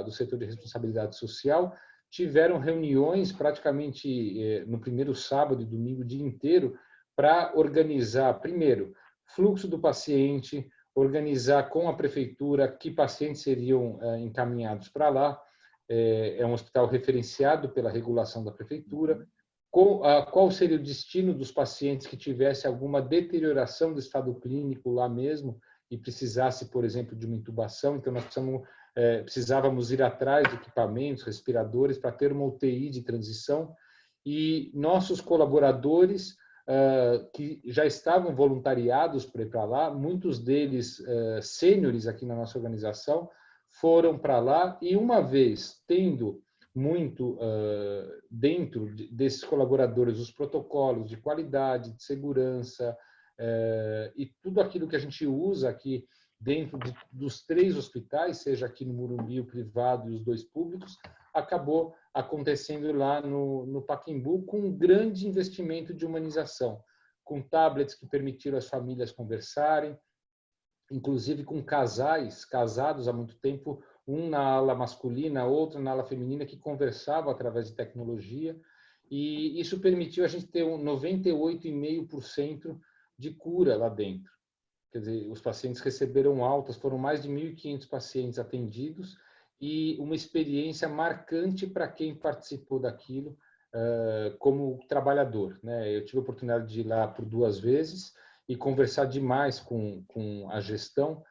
do setor de responsabilidade social tiveram reuniões praticamente no primeiro sábado e domingo o dia inteiro para organizar, primeiro, fluxo do paciente, organizar com a prefeitura que pacientes seriam encaminhados para lá. É um hospital referenciado pela regulação da prefeitura. Qual seria o destino dos pacientes que tivesse alguma deterioração do estado clínico lá mesmo e precisasse, por exemplo, de uma intubação. Então, nós precisávamos ir atrás de equipamentos, respiradores, para ter uma UTI de transição. E nossos colaboradores, que já estavam voluntariados para ir para lá, muitos deles sêniores aqui na nossa organização, foram para lá e, uma vez tendo muito dentro desses colaboradores os protocolos de qualidade, de segurança e tudo aquilo que a gente usa aqui dentro dos 3 hospitais, seja aqui no Morumbi, o privado e os 2 públicos, acabou acontecendo lá no Pacaembu com um grande investimento de humanização, com tablets que permitiram as famílias conversarem, inclusive com casais casados há muito tempo, um na ala masculina, outro na ala feminina, que conversavam através de tecnologia, e isso permitiu a gente ter 98,5% de cura lá dentro. Quer dizer, os pacientes receberam altas, foram mais de 1.500 pacientes atendidos, e uma experiência marcante para quem participou daquilo como trabalhador, né? Eu tive a oportunidade de ir lá por 2 vezes e conversar demais com a gestão,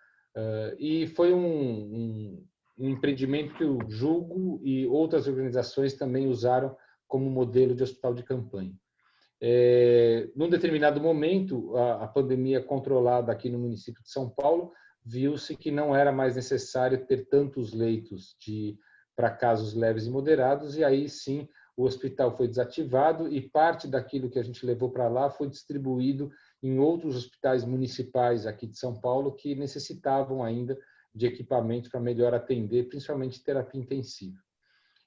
e foi um empreendimento que o Julgo e outras organizações também usaram como modelo de hospital de campanha. Num determinado momento, a pandemia controlada aqui no município de São Paulo, viu-se que não era mais necessário ter tantos leitos para casos leves e moderados, e aí sim o hospital foi desativado e parte daquilo que a gente levou para lá foi distribuído em outros hospitais municipais aqui de São Paulo que necessitavam ainda de equipamentos para melhor atender, principalmente terapia intensiva.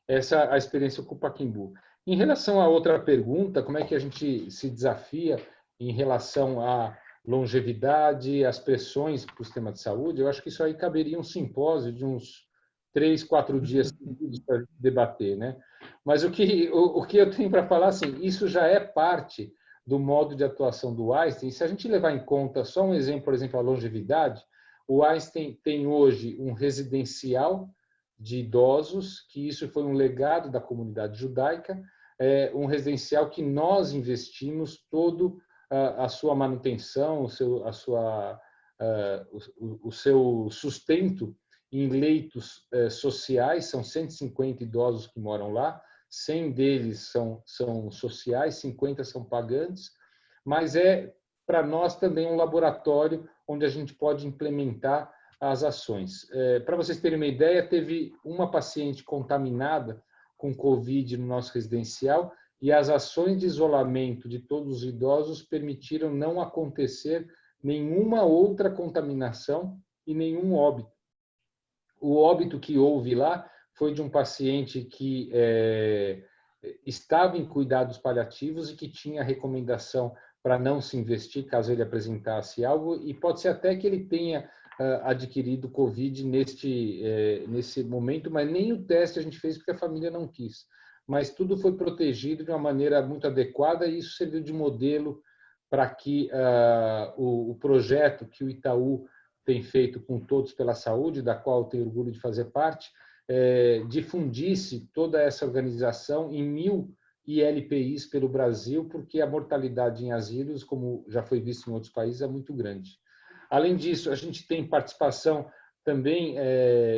Essa é a experiência com o Pacaembu. Em relação à outra pergunta, como é que a gente se desafia em relação à longevidade, às pressões para o sistema de saúde, eu acho que isso aí caberia um simpósio de uns 3, 4 dias para debater, né? Mas o que eu tenho para falar, assim, isso já é parte do modo de atuação do Einstein. E se a gente levar em conta só um exemplo, por exemplo, a longevidade, o Einstein tem hoje um residencial de idosos, que isso foi um legado da comunidade judaica, um residencial que nós investimos todo a sua manutenção, o seu sustento em leitos sociais. São 150 idosos que moram lá, 100 deles são sociais, 50 são pagantes, mas para nós também um laboratório onde a gente pode implementar as ações. Para vocês terem uma ideia, teve uma paciente contaminada com Covid no nosso residencial e as ações de isolamento de todos os idosos permitiram não acontecer nenhuma outra contaminação e nenhum óbito. O óbito que houve lá foi de um paciente que estava em cuidados paliativos e que tinha recomendação para não se investir caso ele apresentasse algo, e pode ser até que ele tenha adquirido Covid nesse momento, mas nem o teste a gente fez porque a família não quis. Mas tudo foi protegido de uma maneira muito adequada e isso serviu de modelo para que o projeto que o Itaú tem feito com Todos pela Saúde, da qual eu tenho orgulho de fazer parte, difundisse toda essa organização em 1.000 ILPIs pelo Brasil, porque a mortalidade em asilos, como já foi visto em outros países, é muito grande. Além disso, a gente tem participação também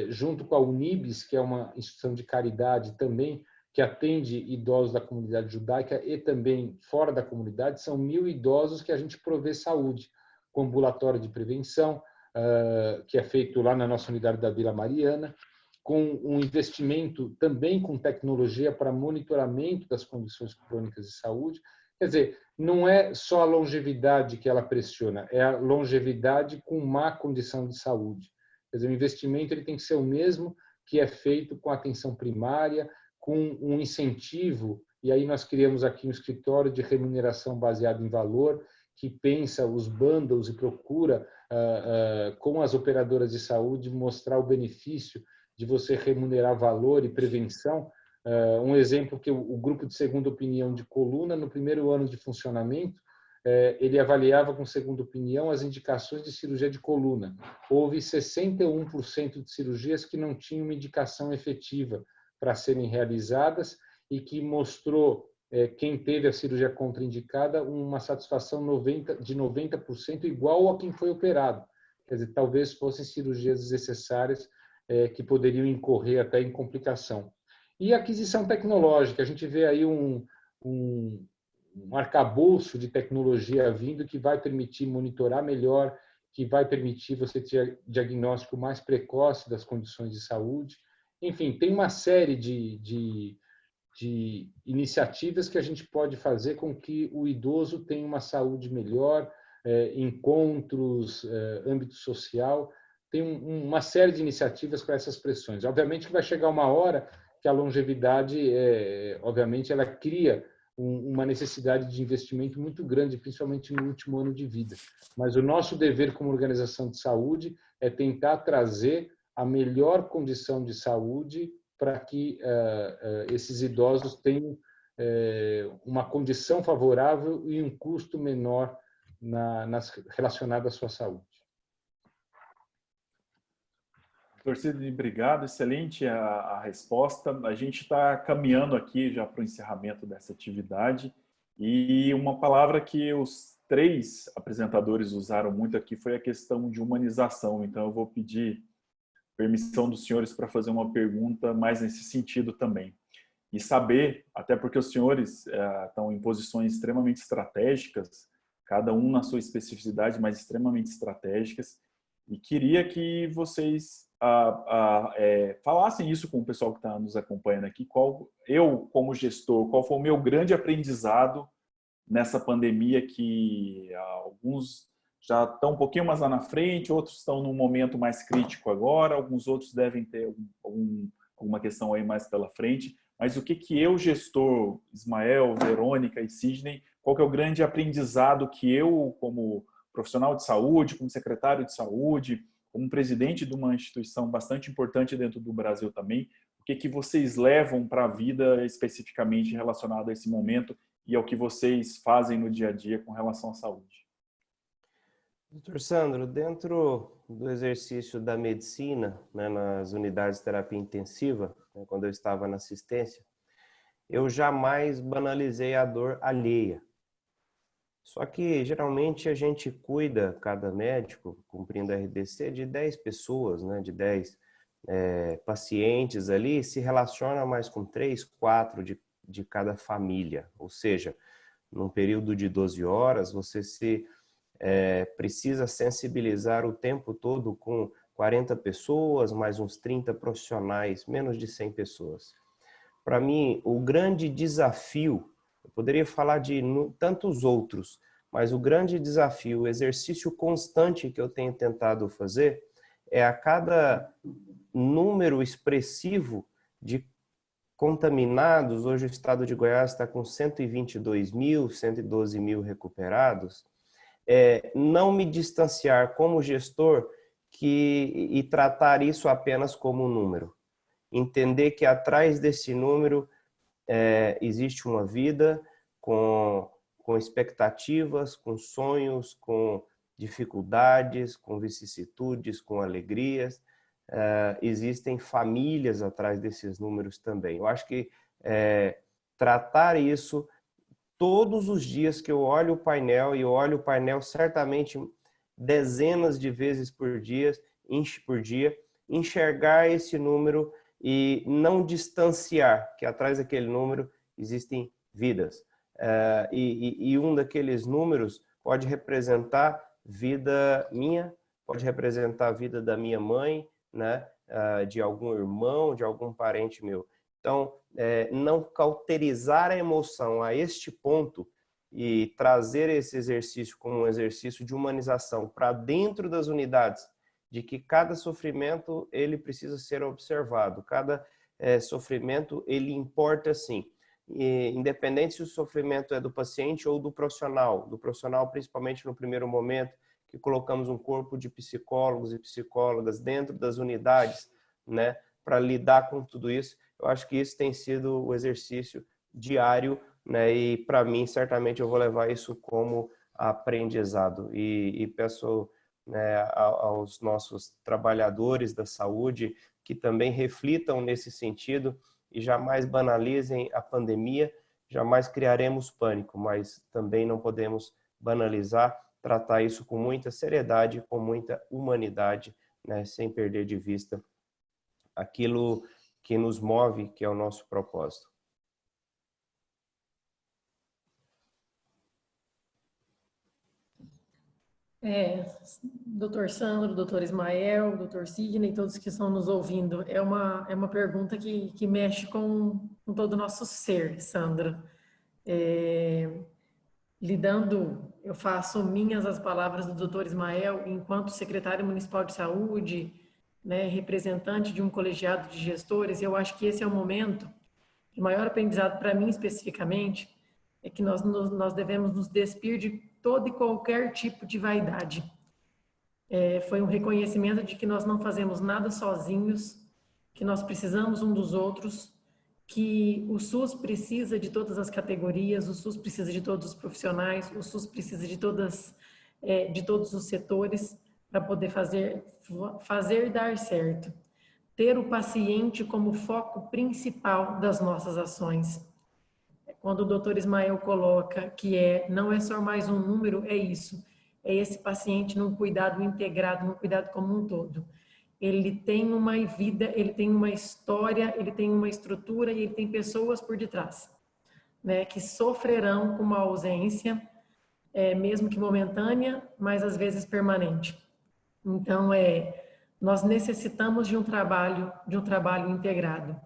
junto com a Unibis, que é uma instituição de caridade também, que atende idosos da comunidade judaica e também fora da comunidade. São 1.000 idosos que a gente provê saúde, com ambulatório de prevenção, que é feito lá na nossa unidade da Vila Mariana, com um investimento também com tecnologia para monitoramento das condições crônicas de saúde. Quer dizer, não é só a longevidade que ela pressiona, é a longevidade com má condição de saúde. Quer dizer, o investimento ele tem que ser o mesmo que é feito com atenção primária, com um incentivo, e aí nós criamos aqui um escritório de remuneração baseado em valor, que pensa os bundles e procura com as operadoras de saúde, mostrar o benefício de você remunerar valor e prevenção. Um exemplo que o grupo de segunda opinião de coluna, no primeiro ano de funcionamento, ele avaliava com segunda opinião as indicações de cirurgia de coluna. Houve 61% de cirurgias que não tinham uma indicação efetiva para serem realizadas e que mostrou quem teve a cirurgia contraindicada uma satisfação de 90% igual a quem foi operado. Quer dizer, talvez fossem cirurgias desnecessárias que poderiam incorrer até em complicação. E aquisição tecnológica, a gente vê aí um arcabouço de tecnologia vindo que vai permitir monitorar melhor, que vai permitir você ter diagnóstico mais precoce das condições de saúde. Enfim, tem uma série de iniciativas que a gente pode fazer com que o idoso tenha uma saúde melhor, encontros, âmbito social. Tem uma série de iniciativas para essas pressões. Obviamente que vai chegar uma hora que a longevidade, obviamente, ela cria uma necessidade de investimento muito grande, principalmente no último ano de vida. Mas o nosso dever como organização de saúde é tentar trazer a melhor condição de saúde para que esses idosos tenham uma condição favorável e um custo menor relacionado à sua saúde. Torcida, obrigado, excelente a resposta. A gente está caminhando aqui já para o encerramento dessa atividade e uma palavra que os 3 apresentadores usaram muito aqui foi a questão de humanização. Então eu vou pedir permissão dos senhores para fazer uma pergunta mais nesse sentido também. E saber, até porque os senhores estão em posições extremamente estratégicas, cada um na sua especificidade, mas extremamente estratégicas, e queria que vocês falassem isso com o pessoal que está nos acompanhando aqui. Eu, como gestor, qual foi o meu grande aprendizado nessa pandemia que alguns já estão um pouquinho mais lá na frente, outros estão num momento mais crítico agora, alguns outros devem ter alguma questão aí mais pela frente. Mas o que eu, gestor, Ismael, Verônica e Sidney, qual que é o grande aprendizado que eu, como profissional de saúde, como secretário de saúde, como presidente de uma instituição bastante importante dentro do Brasil também, o que vocês levam para a vida especificamente relacionado a esse momento e ao que vocês fazem no dia a dia com relação à saúde? Doutor Sandro, dentro do exercício da medicina, né, nas unidades de terapia intensiva, né, quando eu estava na assistência, eu jamais banalizei a dor alheia. Só que, geralmente, a gente cuida, cada médico, cumprindo a RDC, de 10 pessoas, né, de 10 pacientes ali, se relaciona mais com 3, 4 de cada família. Ou seja, num período de 12 horas, você precisa sensibilizar o tempo todo com 40 pessoas, mais uns 30 profissionais, menos de 100 pessoas. Para mim, o grande desafio, eu poderia falar de tantos outros, mas o grande desafio, o exercício constante que eu tenho tentado fazer é a cada número expressivo de contaminados, hoje o estado de Goiás está com 122 mil, 112 mil recuperados, não me distanciar como gestor e tratar isso apenas como um número. Entender que atrás desse número existe uma vida com expectativas, com sonhos, com dificuldades, com vicissitudes, com alegrias. Existem famílias atrás desses números também. Eu acho que tratar isso todos os dias que eu olho o painel, e eu olho o painel certamente dezenas de vezes por dia, enxergar esse número e não distanciar que atrás daquele número existem vidas. E um daqueles números pode representar vida minha, pode representar a vida da minha mãe, né? De algum irmão, de algum parente meu. Então, não cauterizar a emoção a este ponto e trazer esse exercício como um exercício de humanização para dentro das unidades, de que cada sofrimento ele precisa ser observado, cada sofrimento ele importa sim, independente se o sofrimento é do paciente ou do profissional principalmente no primeiro momento, que colocamos um corpo de psicólogos e psicólogas dentro das unidades, né, para lidar com tudo isso. Eu acho que isso tem sido o exercício diário, né, e para mim, certamente, eu vou levar isso como aprendizado. E peço, né, aos nossos trabalhadores da saúde que também reflitam nesse sentido e jamais banalizem a pandemia. Jamais criaremos pânico, mas também não podemos banalizar, tratar isso com muita seriedade, com muita humanidade, né, sem perder de vista aquilo que nos move, que é o nosso propósito. Doutor Sandro, doutor Ismael, doutor Sidney, todos que estão nos ouvindo, é uma pergunta que mexe com todo o nosso ser, Sandro. Eu faço minhas as palavras do doutor Ismael, enquanto secretário municipal de saúde, né, representante de um colegiado de gestores. Eu acho que esse é o momento, o maior aprendizado para mim especificamente, é que nós devemos nos despir de todo e qualquer tipo de vaidade. Foi um reconhecimento de que nós não fazemos nada sozinhos, que nós precisamos um dos outros, que o SUS precisa de todas as categorias, o SUS precisa de todos os profissionais, o SUS precisa de todos os setores para poder fazer dar certo. Ter o paciente como foco principal das nossas ações. Quando o doutor Ismael coloca que não é só mais um número, é isso. É esse paciente num cuidado integrado, num cuidado como um todo. Ele tem uma vida, ele tem uma história, ele tem uma estrutura e ele tem pessoas por detrás, né, que sofrerão com uma ausência, mesmo que momentânea, mas às vezes permanente. Então, nós necessitamos de um trabalho integrado.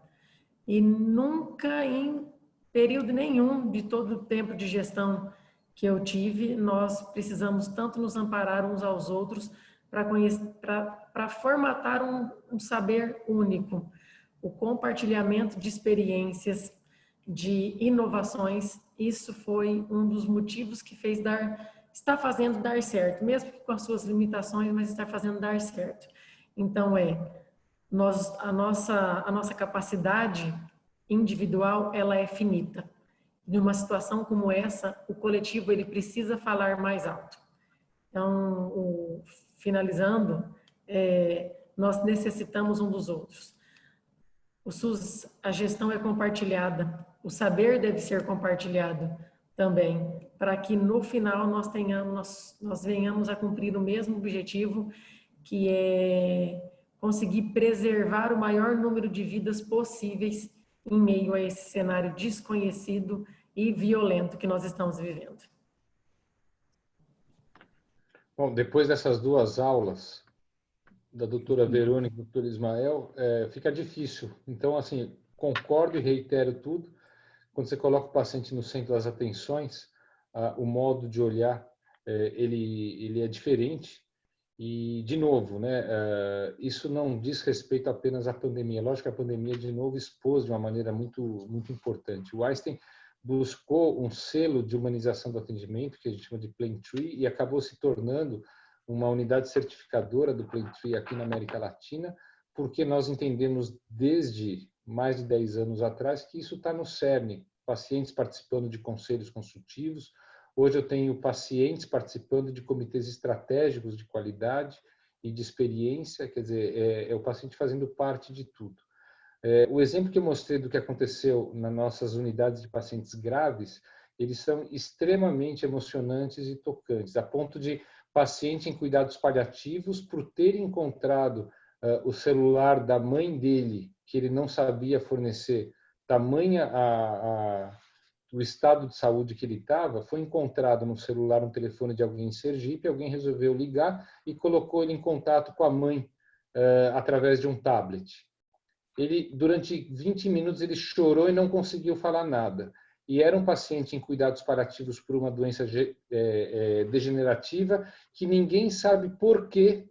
E nunca, em período nenhum de todo o tempo de gestão que eu tive, nós precisamos tanto nos amparar uns aos outros para formatar um saber único, o compartilhamento de experiências, de inovações. Isso foi um dos motivos que está fazendo dar certo, mesmo que com as suas limitações, mas está fazendo dar certo. Então, a nossa capacidade individual, ela é finita. Numa situação como essa, o coletivo ele precisa falar mais alto. Então, finalizando, nós necessitamos um dos outros. O SUS, a gestão é compartilhada, o saber deve ser compartilhado também, para que no final nós venhamos a cumprir o mesmo objetivo, que é conseguir preservar o maior número de vidas possíveis em meio a esse cenário desconhecido e violento que nós estamos vivendo. Bom, depois dessas duas aulas, da doutora Verônica e do doutor Ismael, fica difícil. Então, assim, concordo e reitero tudo. Quando você coloca o paciente no centro das atenções, o modo de olhar, ele é diferente. E, de novo, né, isso não diz respeito apenas à pandemia. Lógico que a pandemia, de novo, expôs de uma maneira muito, muito importante. O Einstein buscou um selo de humanização do atendimento, que a gente chama de Plantree, e acabou se tornando uma unidade certificadora do Plantree aqui na América Latina, porque nós entendemos desde mais de 10 anos atrás que isso está no cerne. Pacientes participando de conselhos consultivos. Hoje eu tenho pacientes participando de comitês estratégicos de qualidade e de experiência, quer dizer, é o paciente fazendo parte de tudo. O exemplo que eu mostrei do que aconteceu nas nossas unidades de pacientes graves, eles são extremamente emocionantes e tocantes, a ponto de paciente em cuidados paliativos, por ter encontrado o celular da mãe dele, que ele não sabia fornecer, tamanha o estado de saúde que ele estava, foi encontrado no celular um telefone de alguém em Sergipe, alguém resolveu ligar e colocou ele em contato com a mãe através de um tablet. Ele, durante 20 minutos, ele chorou e não conseguiu falar nada. E era um paciente em cuidados paliativos por uma doença degenerativa que ninguém sabe por quê,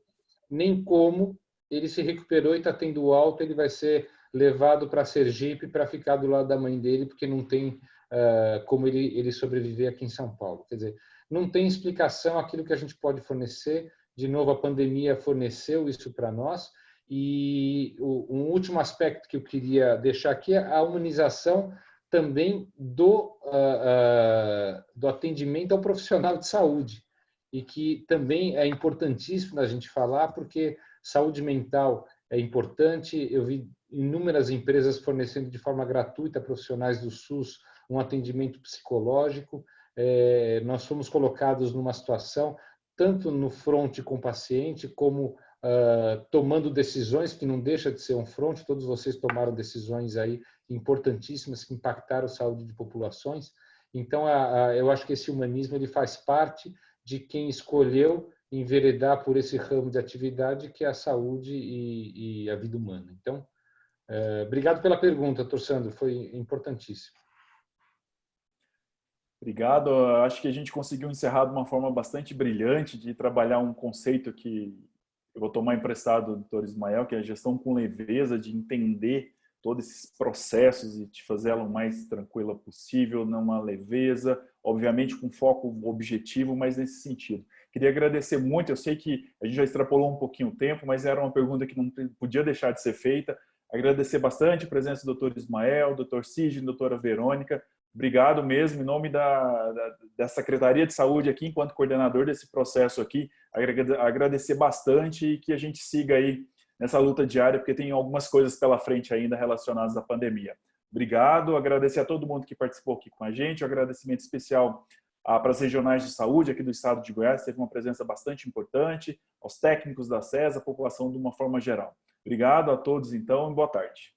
nem como. Ele se recuperou e está tendo alta, ele vai ser levado para Sergipe para ficar do lado da mãe dele, porque não tem como ele sobreviver aqui em São Paulo. Quer dizer, não tem explicação aquilo que a gente pode fornecer. De novo, a pandemia forneceu isso para nós. E um último aspecto que eu queria deixar aqui é a humanização também do atendimento ao profissional de saúde, e que também é importantíssimo a gente falar, porque saúde mental é importante. Eu vi inúmeras empresas fornecendo de forma gratuita a profissionais do SUS um atendimento psicológico. Nós fomos colocados numa situação, tanto no front com o paciente, como tomando decisões, que não deixa de ser um front. Todos vocês tomaram decisões aí importantíssimas que impactaram a saúde de populações. Então, eu acho que esse humanismo ele faz parte de quem escolheu enveredar por esse ramo de atividade, que é a saúde e a vida humana. Então, obrigado pela pergunta, Dr. Sandro, foi importantíssimo. Obrigado. Acho que a gente conseguiu encerrar de uma forma bastante brilhante, de trabalhar um conceito que eu vou tomar emprestado do Dr. Ismael, que é a gestão com leveza, de entender todos esses processos e de fazer ela o mais tranquila possível, numa leveza, obviamente com foco objetivo, mas nesse sentido. Queria agradecer muito, eu sei que a gente já extrapolou um pouquinho o tempo, mas era uma pergunta que não podia deixar de ser feita. Agradecer bastante a presença do Dr. Ismael, Dr. Sidney, doutora Verônica. Obrigado mesmo, em nome da Secretaria de Saúde aqui, enquanto coordenador desse processo aqui, agradecer bastante e que a gente siga aí nessa luta diária, porque tem algumas coisas pela frente ainda relacionadas à pandemia. Obrigado, agradecer a todo mundo que participou aqui com a gente, um agradecimento especial para as regionais de saúde aqui do estado de Goiás, teve uma presença bastante importante, aos técnicos da SES, a população de uma forma geral. Obrigado a todos, então, e boa tarde.